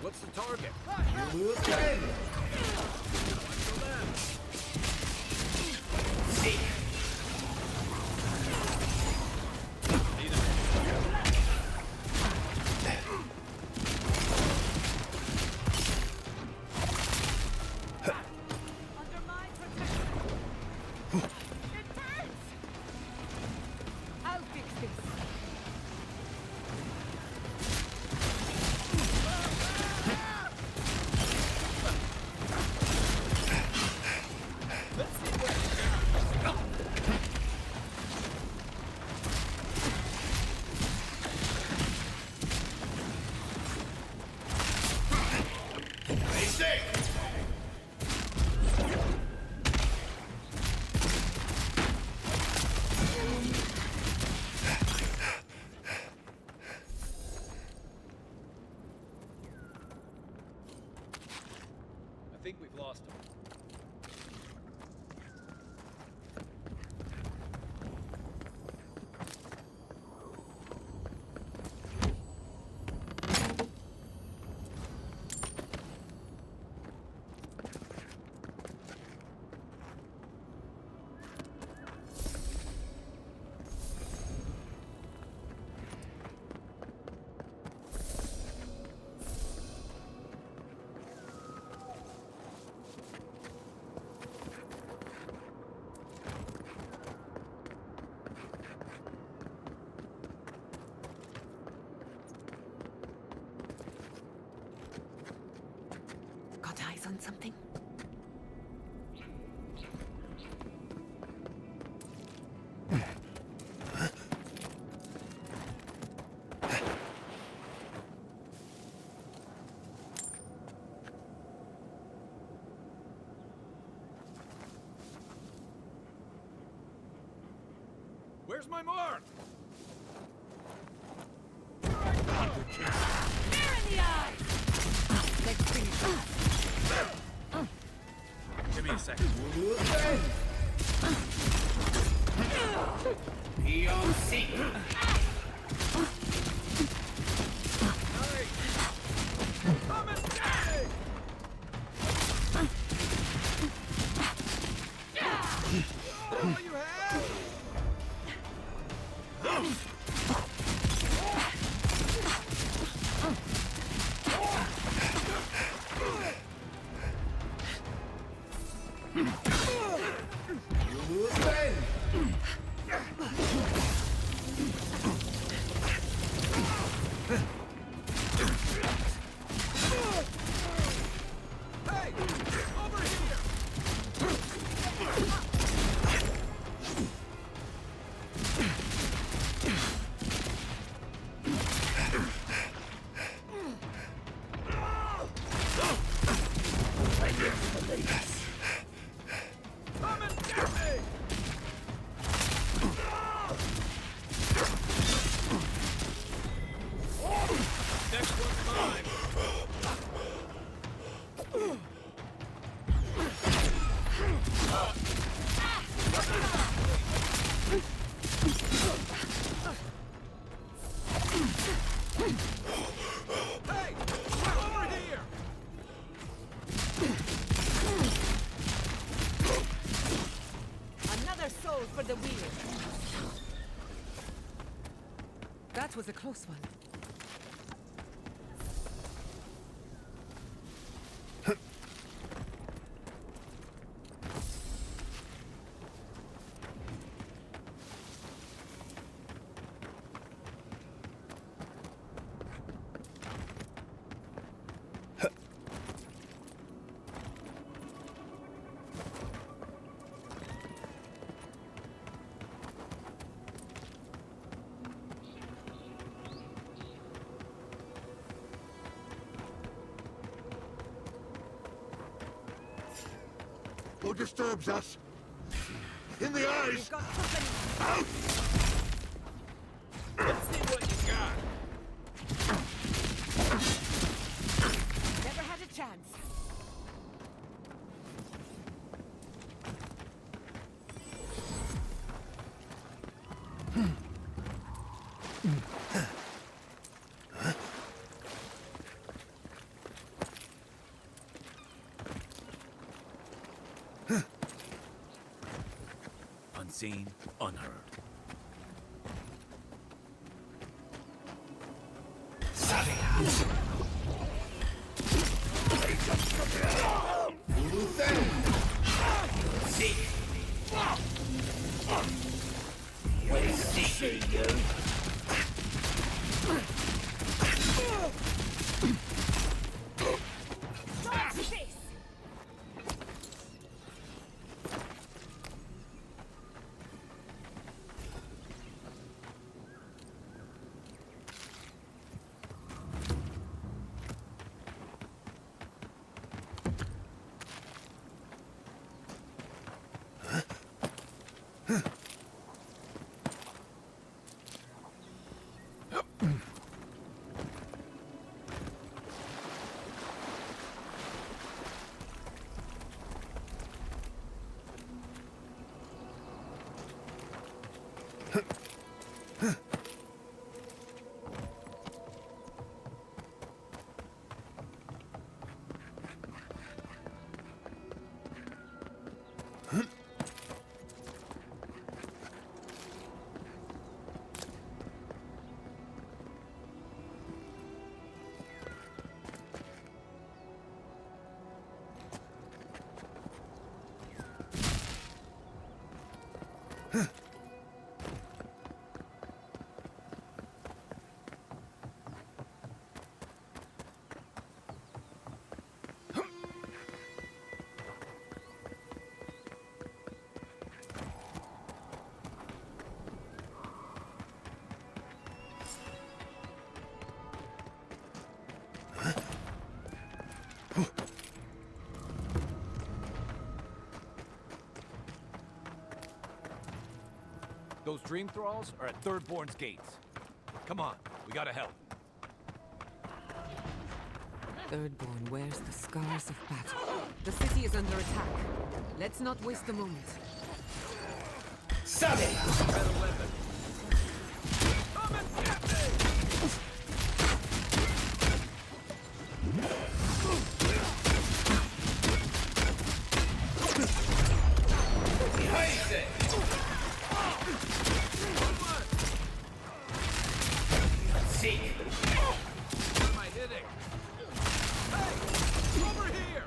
What's the target? I'll fix this. I think we've lost him. Got eyes on something? Where's my mark? Fear in the eyes! Let's finish this. Give me a second. Come and get me! All you have? Hey! Over here! Come and get me! soul for the wheel. That was a close one. Who disturbs us? In the eyes! Out! Let's see what you got. Never had a chance. Unseen, unheard. Those dream thralls are at Thirdborn's gates. Come on, we gotta help. Thirdborn wears the scars of battle. The city is under attack. Let's not waste a moment. Stop it! Red 11. Come and get me! Behind it! See? What am I hitting? Hey! Over here!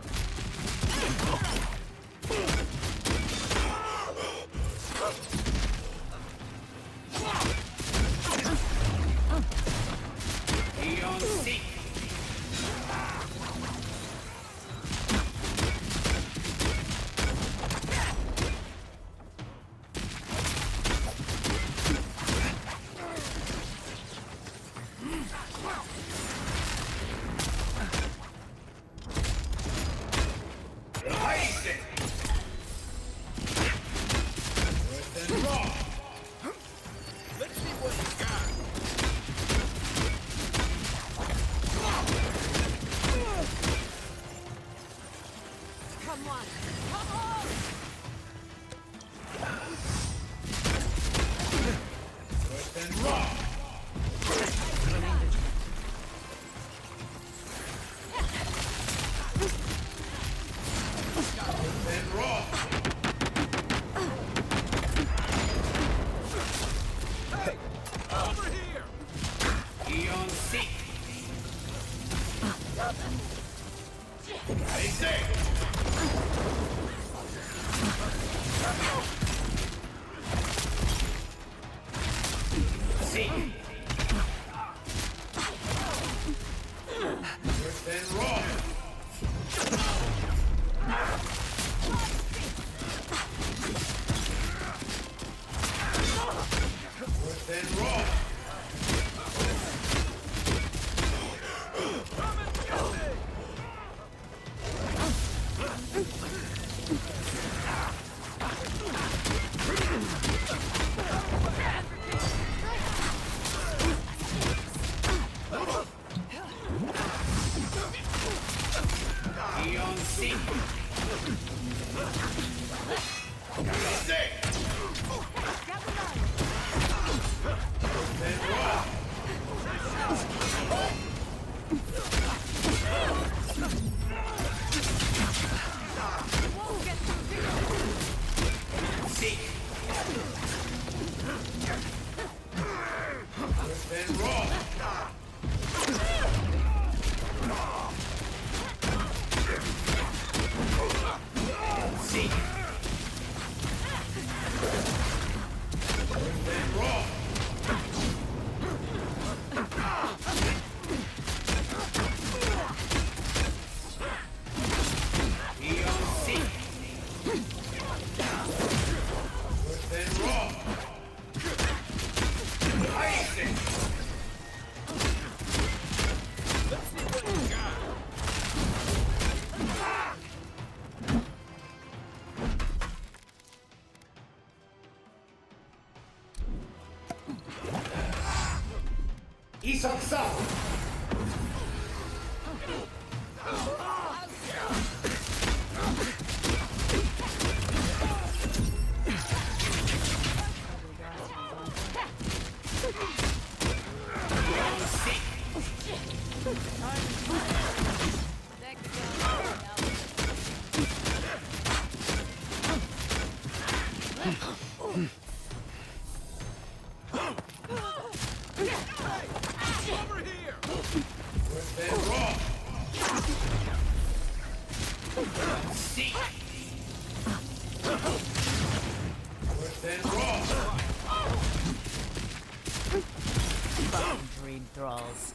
Fucking dream thralls.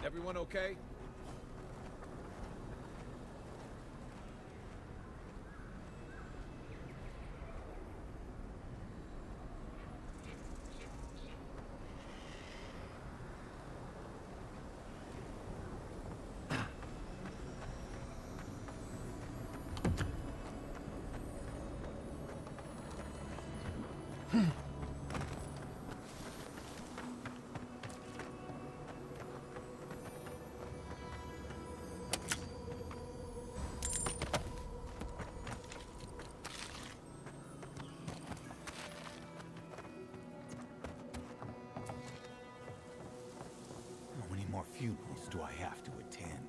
Everyone okay? How many more funerals do I have to attend?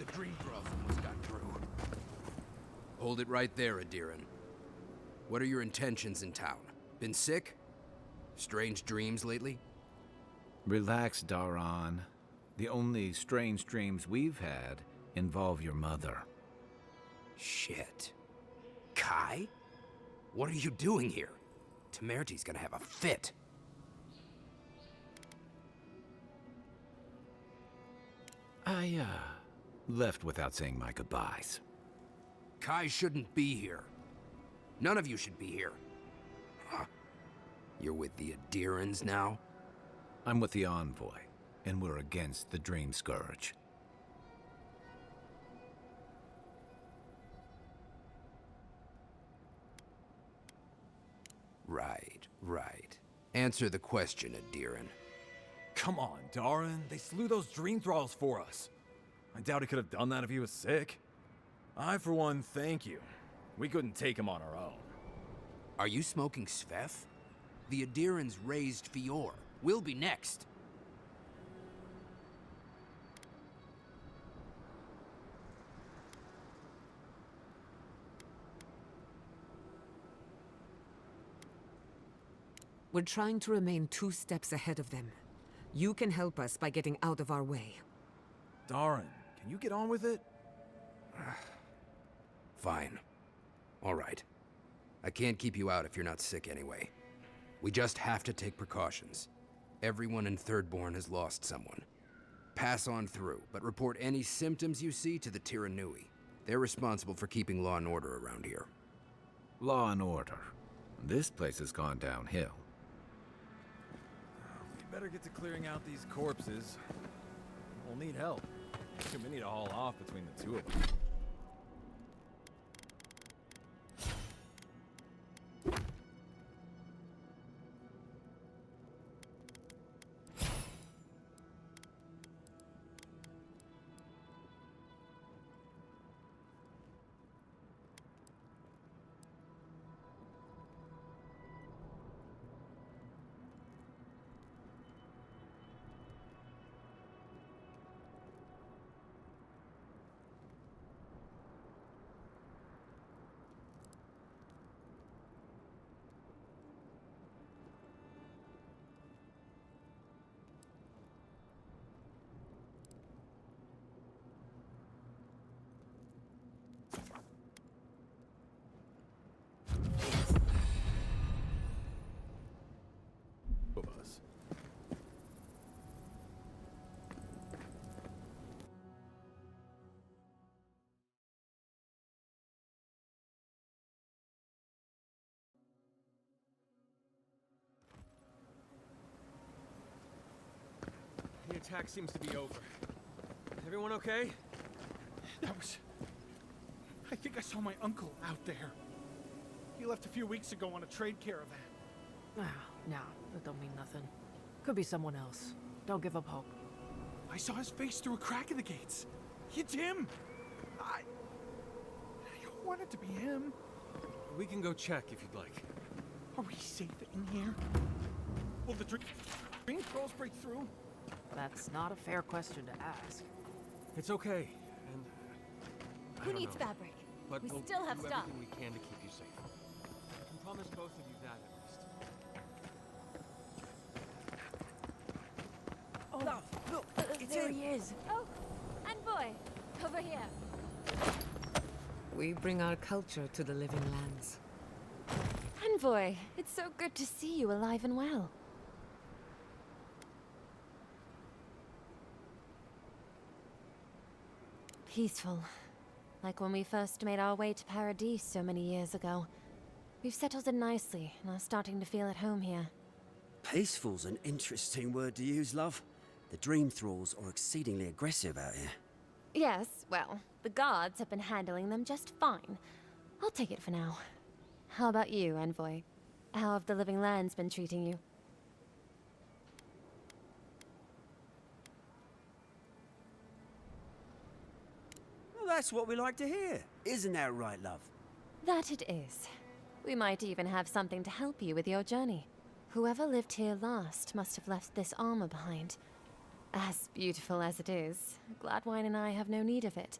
The dream thralls almost got through. Hold it right there, Adiran. What are your intentions in town? Been sick? Strange dreams lately? Relax, Daran. The only strange dreams we've had involve your mother. Shit. Kai? What are you doing here? Temerty's gonna have a fit. I, left without saying my goodbyes. Kai shouldn't be here. None of you should be here. Huh. You're with the Adirans now? I'm with the Envoy, and we're against the Dream Scourge. Right. Answer the question, Adiran. Come on, Darren. They slew those dream thralls for us. I doubt he could have done that if he was sick. I, for one, thank you. We couldn't take him on our own. Are you smoking Sveth? The Adirans raised Fior. We'll be next. We're trying to remain 2 steps ahead of them. You can help us by getting out of our way. Darren, can you get on with it? Fine. All right. I can't keep you out if you're not sick anyway. We just have to take precautions. Everyone in Thirdborn has lost someone. Pass on through, but report any symptoms you see to the Tiranui. They're responsible for keeping law and order around here. Law and order. This place has gone downhill. We better get to clearing out these corpses. We'll need help. Too many to haul off between the two of us. Of us. The attack seems to be over. Everyone okay? That was... I think I saw my uncle out there. He left a few weeks ago on a trade caravan. No, that don't mean nothing. Could be someone else. Don't give up hope. I saw his face through a crack in the gates. It's him! I don't want it to be him. We can go check if you'd like. Are we safe in here? Will the dream trolls break through? That's not a fair question to ask. It's okay, and... Who needs fabric? But we we'll still have do stuff. everything we can to keep you safe. I can promise both of you that, at least. Oh, love, look, it's there him. he is. Oh, Envoy, over here. We bring our culture to the living lands. Envoy, it's so good to see you alive and well. Peaceful. Like when we first made our way to Paradise so many years ago. We've settled in nicely and are starting to feel at home here. Peaceful's an interesting word to use, love. The Dream Thralls are exceedingly aggressive out here. Yes, well, the guards have been handling them just fine. I'll take it for now. How about you, Envoy? How have the Living Lands been treating you? Well, that's what we like to hear. Isn't that right, love? That it is. We might even have something to help you with your journey. Whoever lived here last must have left this armor behind. As beautiful as it is, Gladwine and I have no need of it.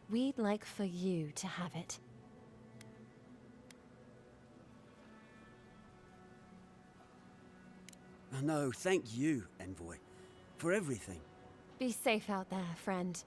We'd like for you to have it. No, thank you, Envoy, for everything. Be safe out there, friend.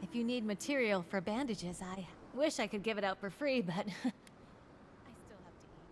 If you need material for bandages, I wish I could give it out for free, but I still have to eat.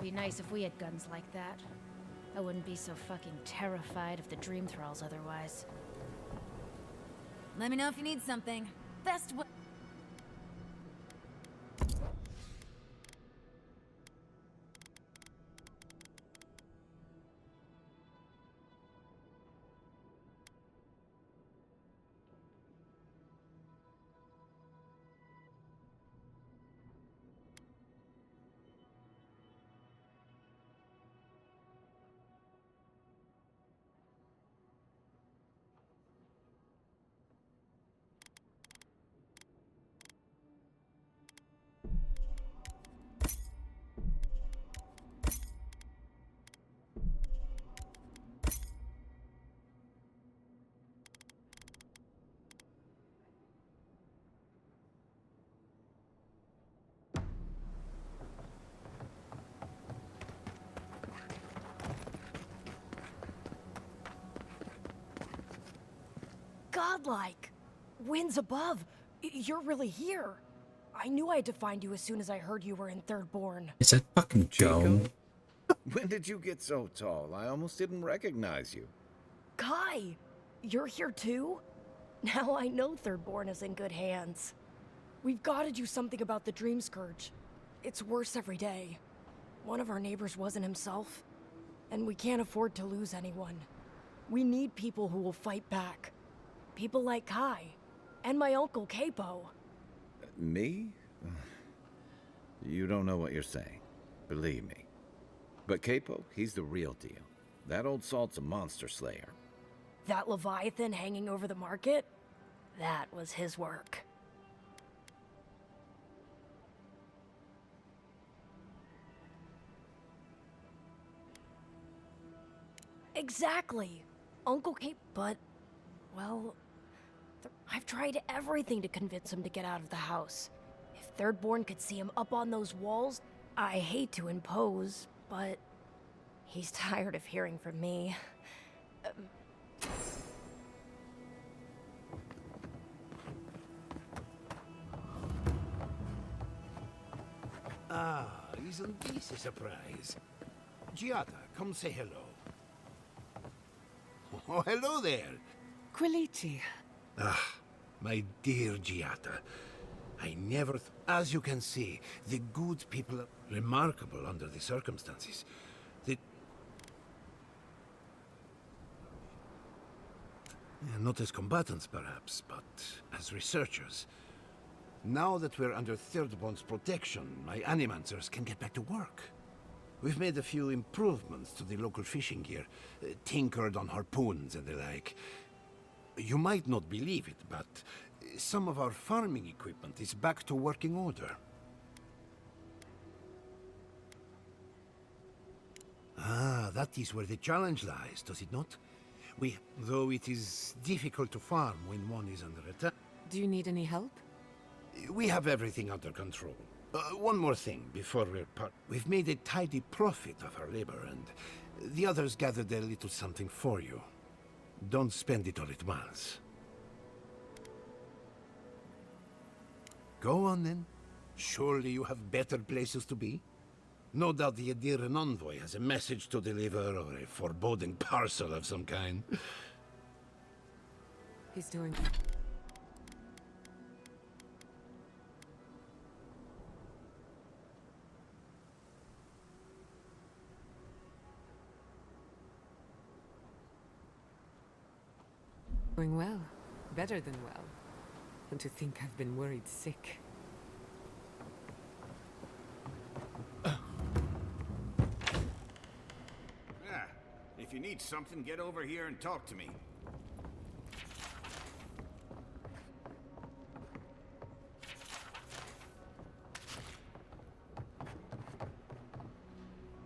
Be nice if we had guns like that. I wouldn't be so fucking terrified of the dream thralls otherwise. Let me know if you need something. Best w- godlike. Winds above. You're really here. I knew I had to find you as soon as I heard you were in Thirdborn. Is that fucking dome? When did you get so tall? I almost didn't recognize you. Kai, you're here too? Now I know Thirdborn is in good hands. We've got to do something about the Dream Scourge. It's worse every day. One of our neighbors wasn't himself, and we can't afford to lose anyone. We need people who will fight back. People like Kai, and my uncle Capo. Me? You don't know what you're saying. Believe me. But Capo, he's the real deal. That old salt's a monster slayer. That Leviathan hanging over the market? That was his work. Exactly. Uncle Cape, but, well, I've tried everything to convince him to get out of the house. If Thirdborn could see him up on those walls, I hate to impose, but he's tired of hearing from me. Ah, isn't this a surprise? Giada, come say hello. Oh, hello there. Quilici. Ah, my dear Giada. I never... As you can see, the good people are remarkable under the circumstances. Not as combatants, perhaps, but as researchers. Now that we're under Thirdborn's protection, my animancers can get back to work. We've made a few improvements to the local fishing gear, tinkered on harpoons and the like. You might not believe it, but some of our farming equipment is back to working order. Ah, that is where the challenge lies, does it not? Though it is difficult to farm when one is under attack. Do you need any help? We have everything under control. One more thing before we're part. We've made a tidy profit of our labor, and the others gathered a little something for you. Don't spend it all at once. Go on then. Surely you have better places to be. No doubt the Adiran envoy has a message to deliver or a foreboding parcel of some kind. He's doing... Doing well. Better than well. And to think I've been worried sick. If you need something, get over here and talk to me.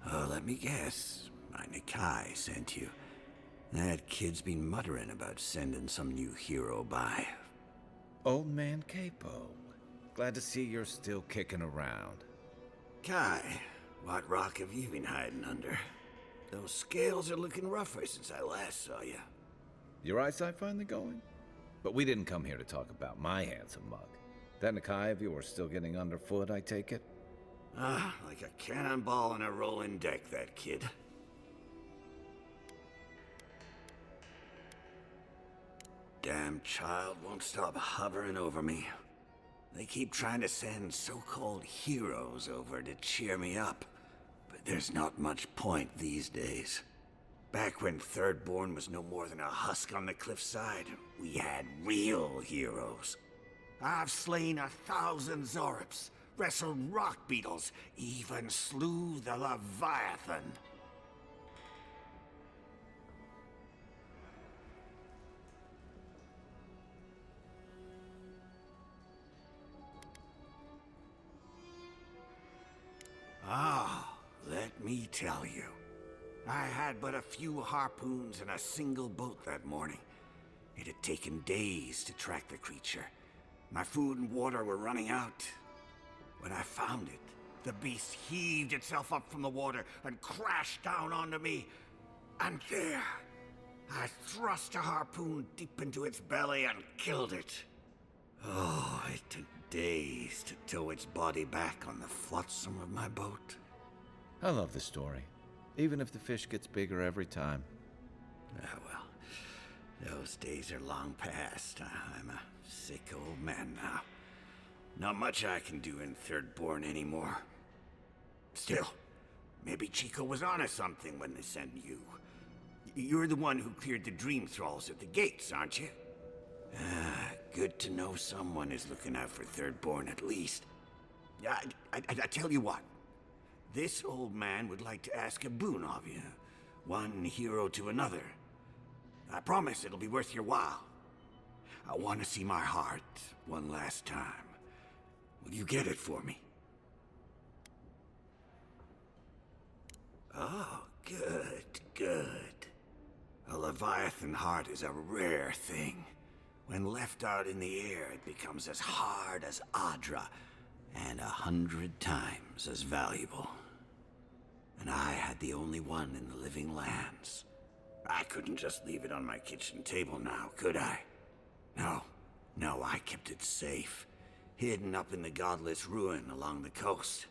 Oh, let me guess. My Nikai sent you. That kid's been muttering about sending some new hero by. Old man Capo. Glad to see you're still kicking around. Kai, what rock have you been hiding under? Those scales are looking rougher since I last saw you. Your eyesight finally going? But we didn't come here to talk about my handsome mug. That Nikai of yours still getting underfoot, I take it? Ah, like a cannonball on a rolling deck, that kid. Damn child won't stop hovering over me. They keep trying to send so-called heroes over to cheer me up. But there's not much point these days. Back when Thirdborn was no more than a husk on the cliffside, we had real heroes. I've slain 1,000 Zorips, wrestled rock beetles, even slew the Leviathan. Ah, let me tell you. I had but a few harpoons and a single boat that morning. It had taken days to track the creature. My food and water were running out. When I found it, the beast heaved itself up from the water and crashed down onto me. And there, I thrust a harpoon deep into its belly and killed it. Oh, it took days to tow its body back on the flotsam of my boat. I love the story, even if the fish gets bigger every time. Ah, well, those days are long past. I'm a sick old man now. Not much I can do in Thirdborn anymore. Still, maybe Chico was onto something when they sent you. You're the one who cleared the dream thralls at the gates, aren't you? Ah, good to know someone is looking out for Thirdborn at least. I tell you what. This old man would like to ask a boon of you. One hero to another. I promise it'll be worth your while. I want to see my heart one last time. Will you get it for me? Oh, good, good. A Leviathan heart is a rare thing. When left out in the air, it becomes as hard as Adra, and 100 times as valuable. And I had the only one in the living lands. I couldn't just leave it on my kitchen table now, could I? No, I kept it safe, hidden up in the godless ruin along the coast.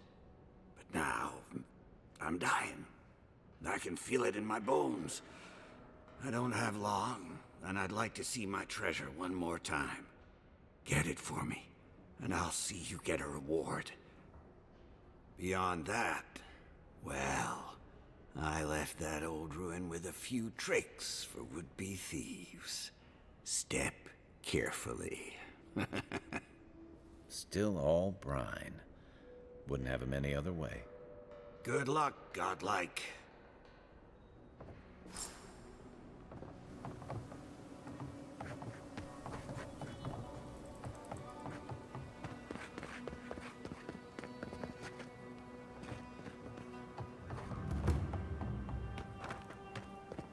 But now, I'm dying. I can feel it in my bones. I don't have long, and I'd like to see my treasure one more time. Get it for me, and I'll see you get a reward. Beyond that, well, I left that old ruin with a few tricks for would-be thieves. Step carefully. Still all brine. Wouldn't have him any other way. Good luck, godlike.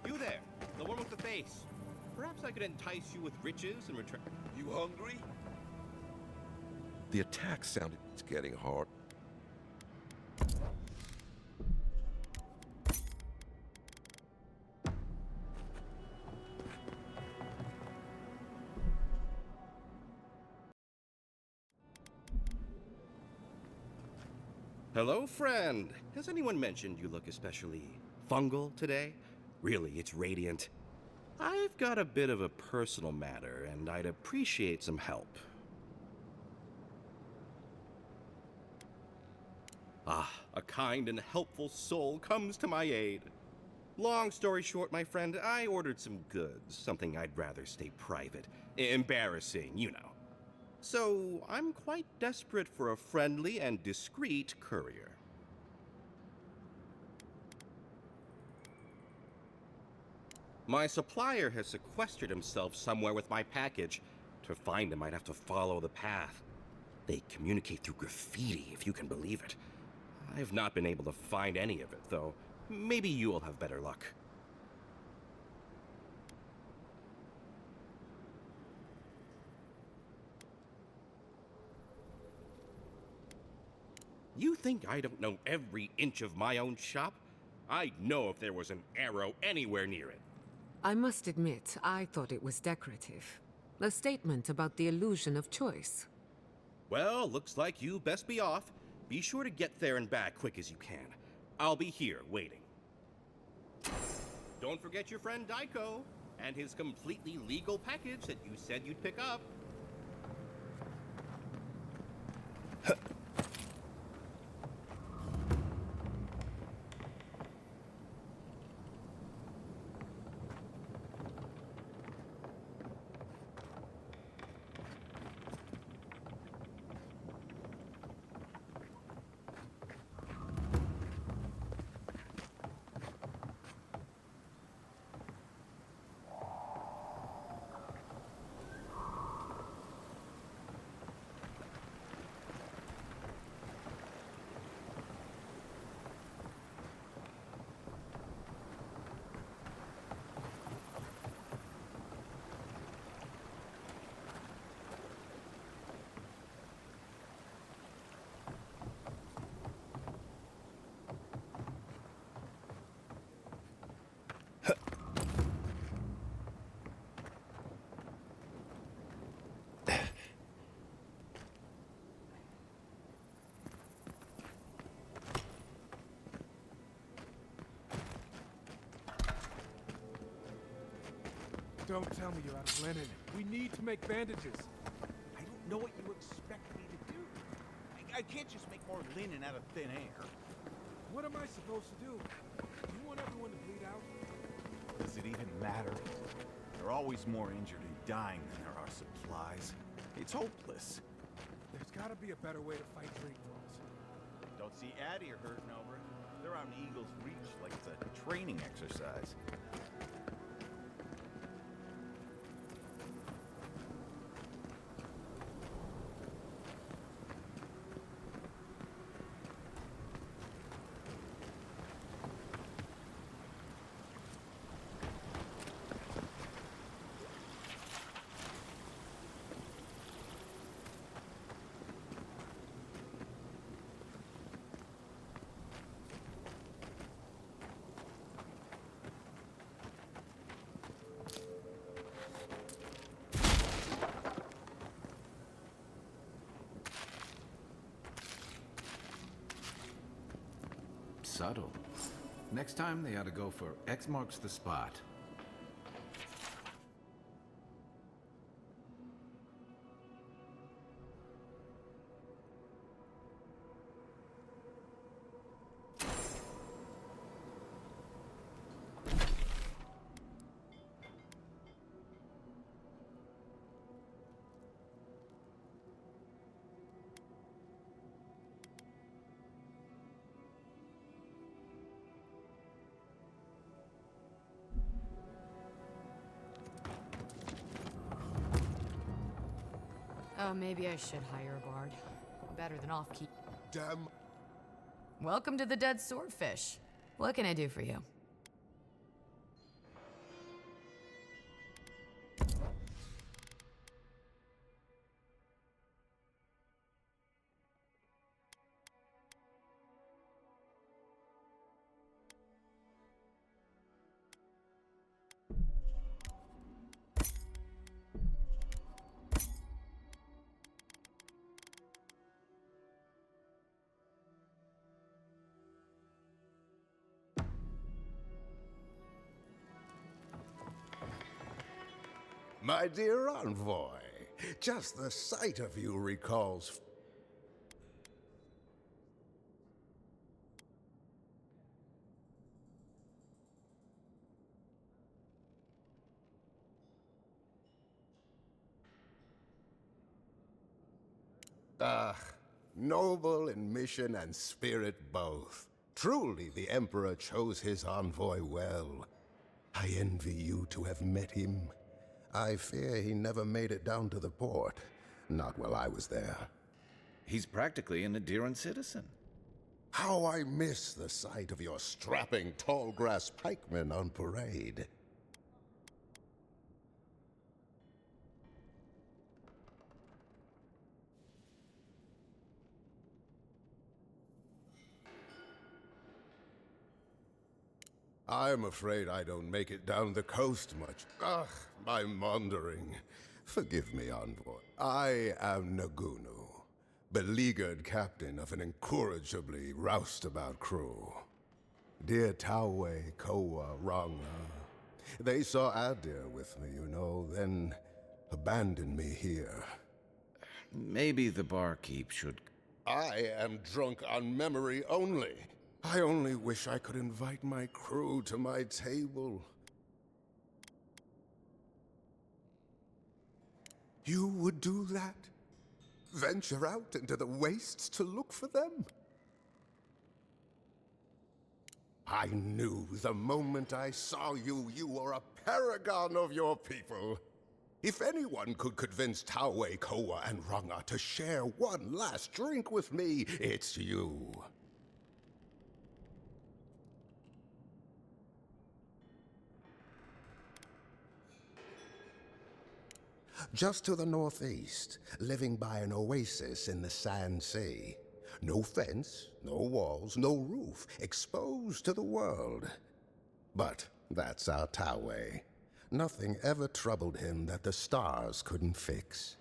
You there, the one with the face. Perhaps I could entice you with riches and return. You hungry? The attack sounded it's getting hard. Hello, friend. Has anyone mentioned you look especially fungal today? Really, it's radiant. I've got a bit of a personal matter, and I'd appreciate some help. Ah, a kind and helpful soul comes to my aid. Long story short, my friend, I ordered some goods, something I'd rather stay private. Embarrassing, you know. So, I'm quite desperate for a friendly and discreet courier. My supplier has sequestered himself somewhere with my package. To find him, I'd have to follow the path. They communicate through graffiti, if you can believe it. I've not been able to find any of it, though. Maybe you'll have better luck. You think I don't know every inch of my own shop? I'd know if there was an arrow anywhere near it. I must admit, I thought it was decorative. A statement about the illusion of choice. Well, looks like you best be off. Be sure to get there and back quick as you can. I'll be here waiting. Don't forget your friend Daiko and his completely legal package that you said you'd pick up. Don't tell me you're out of linen. We need to make bandages. I don't know what you expect me to do. I can't just make more linen out of thin air. What am I supposed to do? You want everyone to bleed out? Does it even matter? There are always more injured and dying than there are supplies. It's hopeless. There's gotta be a better way to fight dream thralls. Don't see Addie or hurting over it. They're out in Eagle's Reach like it's a training exercise. Subtle. Next time they ought to go for X marks the spot. Maybe I should hire a bard. Better than off-keep. Damn. Welcome to the Dead Swordfish. What can I do for you? My dear envoy, just the sight of you recalls... Ah, noble in mission and spirit both. Truly the Emperor chose his envoy well. I envy you to have met him. I fear he never made it down to the port. Not while I was there. He's practically an Adiran citizen. How I miss the sight of your strapping tall grass pikemen on parade. I'm afraid I don't make it down the coast much. Ugh, I'm wandering. Forgive me, envoy. I am Nagunu, beleaguered captain of an incorrigibly roustabout crew. Dear Tawe, Koa, Ranga. They saw Adir with me, you know, then abandoned me here. Maybe the barkeep should... I am drunk on memory only. I only wish I could invite my crew to my table. You would do that? Venture out into the wastes to look for them? I knew the moment I saw you, you were a paragon of your people. If anyone could convince Tawe, Koa, and Ranga to share one last drink with me, it's you. Just to the northeast, living by an oasis in the Sand Sea. No fence, no walls, no roof, exposed to the world. But that's our Tawe. Nothing ever troubled him that the stars couldn't fix.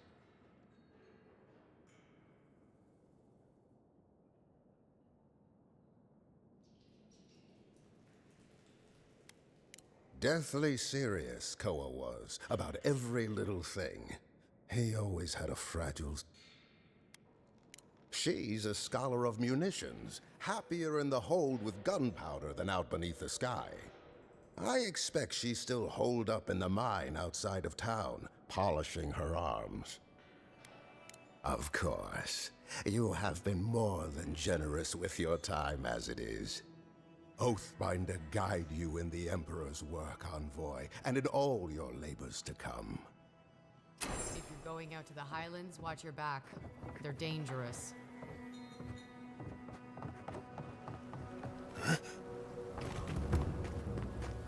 Deathly serious, Koa was, about every little thing. He always had a fragile... She's a scholar of munitions, happier in the hold with gunpowder than out beneath the sky. I expect she's still holed up in the mine outside of town, polishing her arms. Of course. You have been more than generous with your time as it is. Oathbinder guide you in the Emperor's work, Envoy, and in all your labors to come. If you're going out to the Highlands, watch your back. They're dangerous.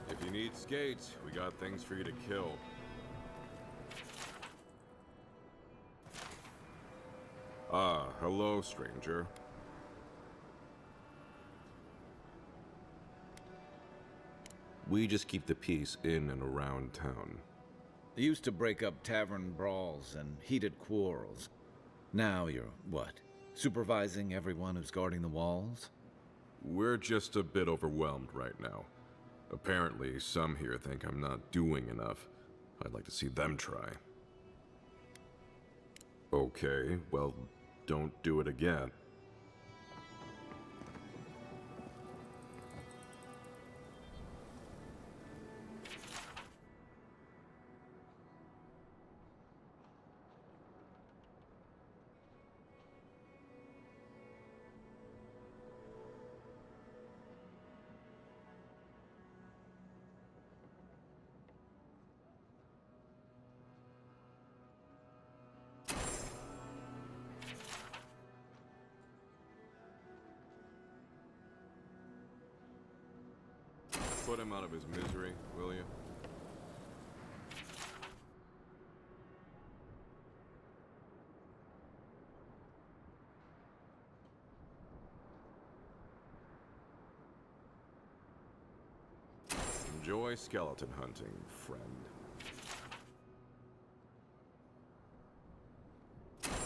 If you need skates, we got things for you to kill. Ah, hello, stranger. We just keep the peace in and around town. They used to break up tavern brawls and heated quarrels. Now you're, what, supervising everyone who's guarding the walls? We're just a bit overwhelmed right now. Apparently, some here think I'm not doing enough. I'd like to see them try. Okay, well, don't do it again. Put him out of his misery, will you? Enjoy skeleton hunting, friend.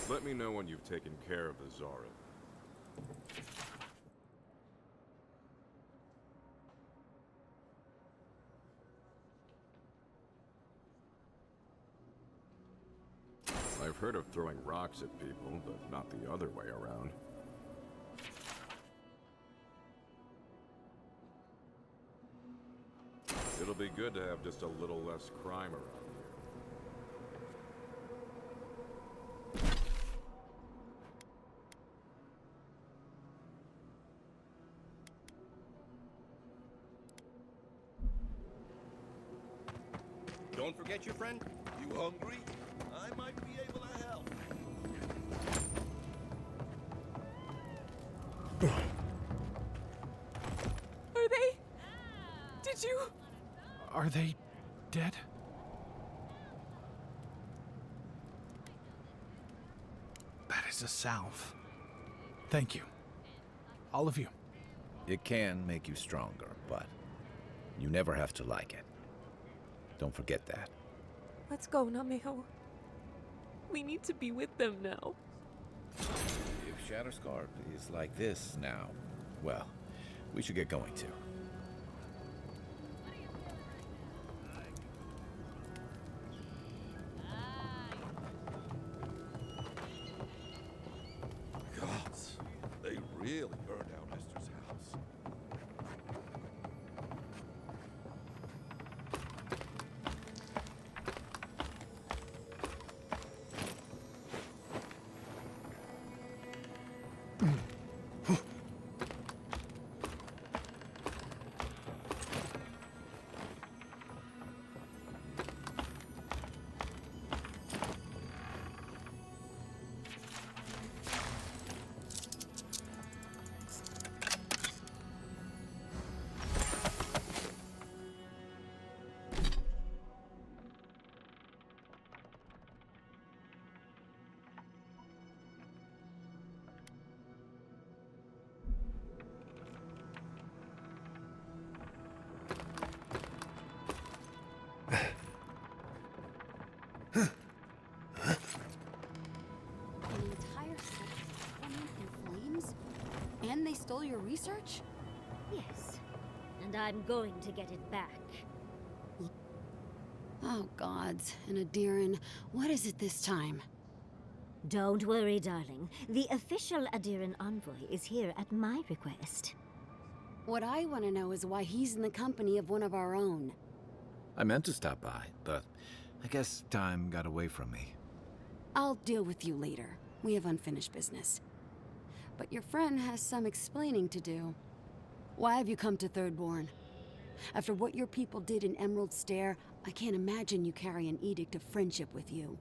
Let me know when you've taken care of the Zarin. I've heard of throwing rocks at people, but not the other way around. It'll be good to have just a little less crime around here. Don't forget your friend. You hungry? I might be able to help. Are they? Did you? Are they dead? That is a salve. Thank you. All of you. It can make you stronger, but you never have to like it. Don't forget that. Let's go, Nameho. We need to be with them now. If Shatterscarp is like this now, well, we should get going too. Gods, they really burned down Esther's house. And they stole your research? Yes. And I'm going to get it back. Oh, gods. And Adiran, what is it this time? Don't worry, darling. The official Adiran envoy is here at my request. What I want to know is why he's in the company of one of our own. I meant to stop by, but I guess time got away from me. I'll deal with you later. We have unfinished business. But your friend has some explaining to do. Why have you come to Thirdborn? After what your people did in Emerald Stair, I can't imagine you carry an edict of friendship with you.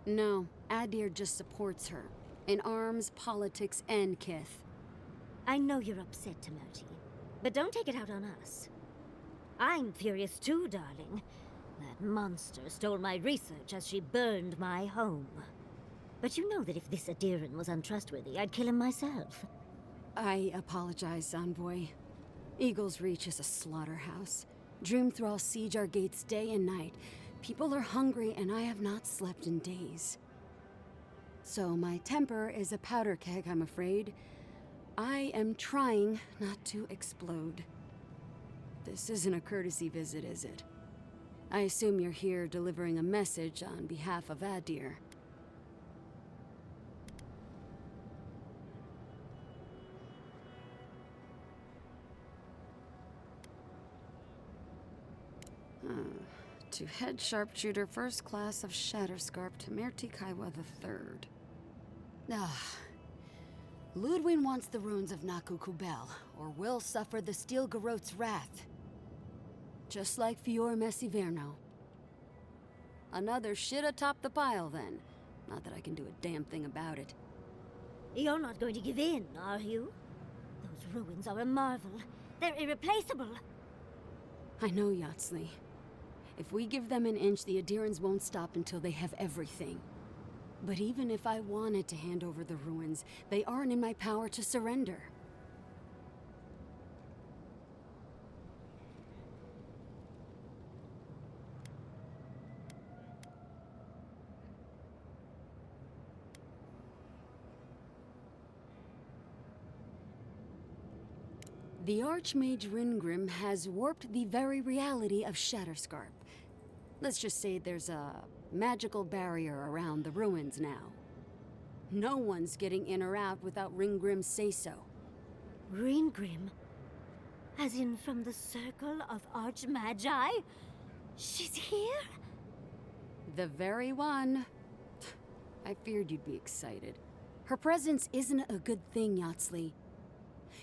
No, Adir just supports her. In arms, politics, and kith. I know you're upset, Tamerti, but don't take it out on us. I'm furious too, darling. That monster stole my research as she burned my home. But you know that if this Adiran was untrustworthy, I'd kill him myself. I apologize, Envoy. Eagle's Reach is a slaughterhouse. Dreamthrall siege our gates day and night. People are hungry, and I have not slept in days. So my temper is a powder keg, I'm afraid. I am trying not to explode. This isn't a courtesy visit, is it? I assume you're here delivering a message on behalf of Adir. To head sharpshooter, first class of Shatterscarp, Tamerti Kaiwa III. Ludwig wants the ruins of Naku Kubel, or will suffer the Steel Garot's wrath. Just like Fior Messiverno. Another shit atop the pile, then. Not that I can do a damn thing about it. You're not going to give in, are you? Those ruins are a marvel. They're irreplaceable. I know, Yatsley. If we give them an inch, the Adirans won't stop until they have everything. But even if I wanted to hand over the ruins, they aren't in my power to surrender. The Archmage Ringrim has warped the very reality of Shatterscarp. Let's just say there's a magical barrier around the ruins now. No one's getting in or out without Ringgrim's say-so. Ringgrim? As in from the Circle of Archmagi? She's here? The very one. I feared you'd be excited. Her presence isn't a good thing, Yatsley.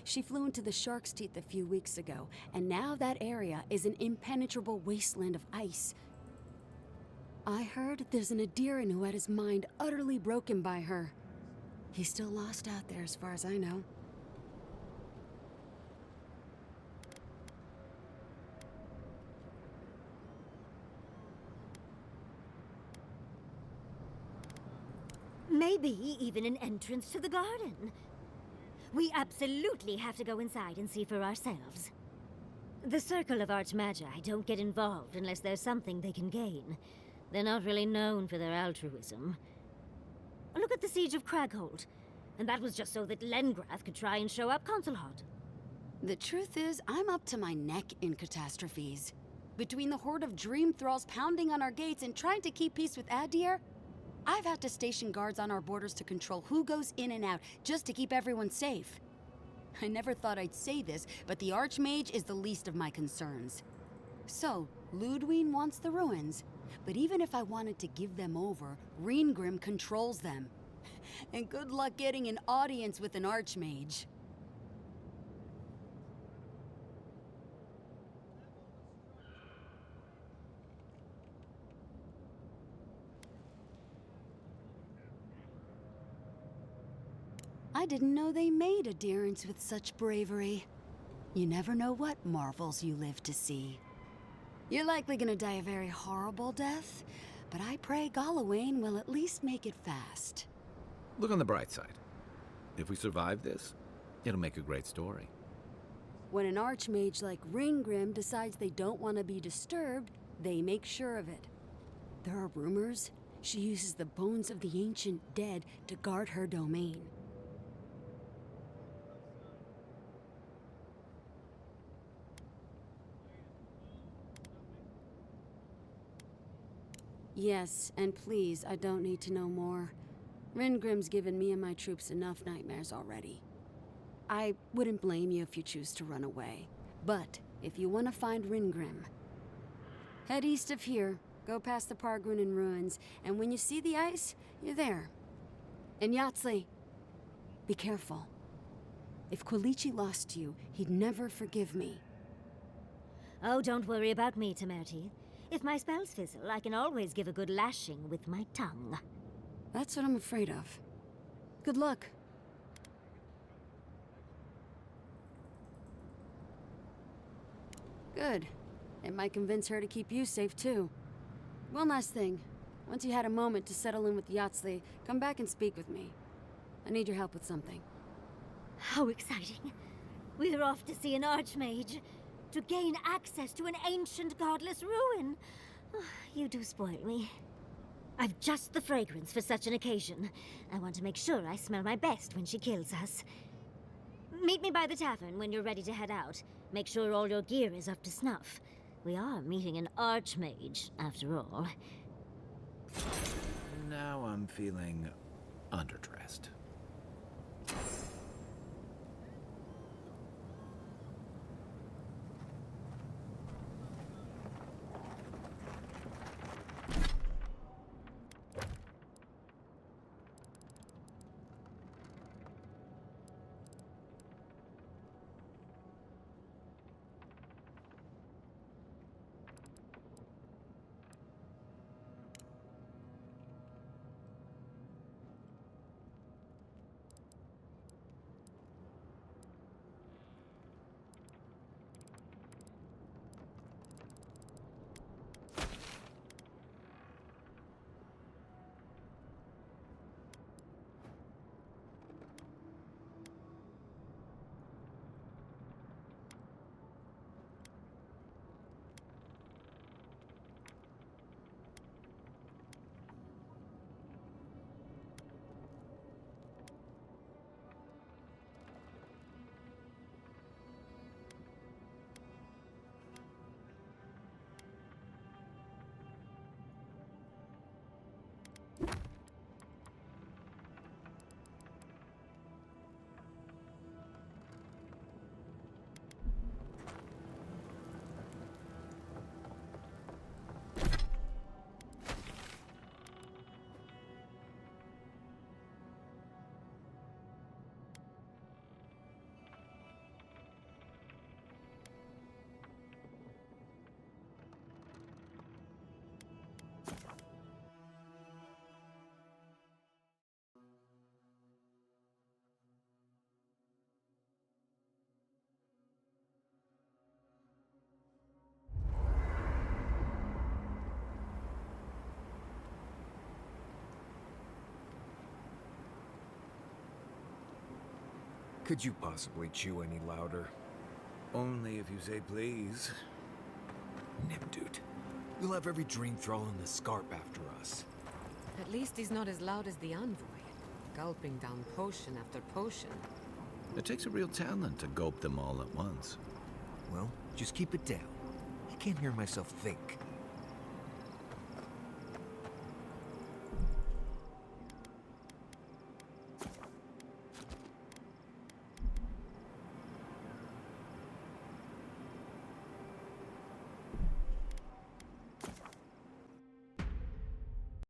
She flew into the Shark's Teeth a few weeks ago, and now that area is an impenetrable wasteland of ice. I heard there's an Adiran who had his mind utterly broken by her. He's still lost out there as far as I know. Maybe even an entrance to the garden. We absolutely have to go inside and see for ourselves. The Circle of Archmagi don't get involved unless there's something they can gain. They're not really known for their altruism. Look at the Siege of Craghold. And that was just so that Lengrath could try and show up Consulhot. The truth is, I'm up to my neck in catastrophes. Between the horde of dream thralls pounding on our gates and trying to keep peace with Adir, I've had to station guards on our borders to control who goes in and out, just to keep everyone safe. I never thought I'd say this, but the Archmage is the least of my concerns. So, Ludwig wants the ruins, but even if I wanted to give them over, Ringrim controls them. And good luck getting an audience with an Archmage. I didn't know they made Adirans with such bravery. You never know what marvels you live to see. You're likely gonna die a very horrible death, but I pray Galawain will at least make it fast. Look on the bright side. If we survive this, it'll make a great story. When an Archmage like Ringgrim decides they don't want to be disturbed, they make sure of it. There are rumors she uses the bones of the ancient dead to guard her domain. Yes, and please, I don't need to know more. Ringrim's given me and my troops enough nightmares already. I wouldn't blame you if you choose to run away. But if you want to find Ringrim, head east of here, go past the Pargunin ruins, and when you see the ice, you're there. And Yatsley, be careful. If Quilici lost you, he'd never forgive me. Oh, don't worry about me, Temerti. If my spells fizzle, I can always give a good lashing with my tongue. That's what I'm afraid of. Good luck. Good. It might convince her to keep you safe, too. One last thing. Once you had a moment to settle in with Yatsley, come back and speak with me. I need your help with something. How exciting. We're off to see an archmage. To gain access to an ancient godless ruin. You do spoil me. I've just the fragrance for such an occasion. I want to make sure I smell my best when she kills us. Meet me by the tavern when you're ready to head out. Make sure all your gear is up to snuff. We are meeting an archmage, after all. Now I'm feeling underdressed. Could you possibly chew any louder? Only if you say please. Nimdude. We'll have every dream thrall in the Scarp after us. At least he's not as loud as the envoy, gulping down potion after potion. It takes a real talent to gulp them all at once. Well, just keep it down. I can't hear myself think.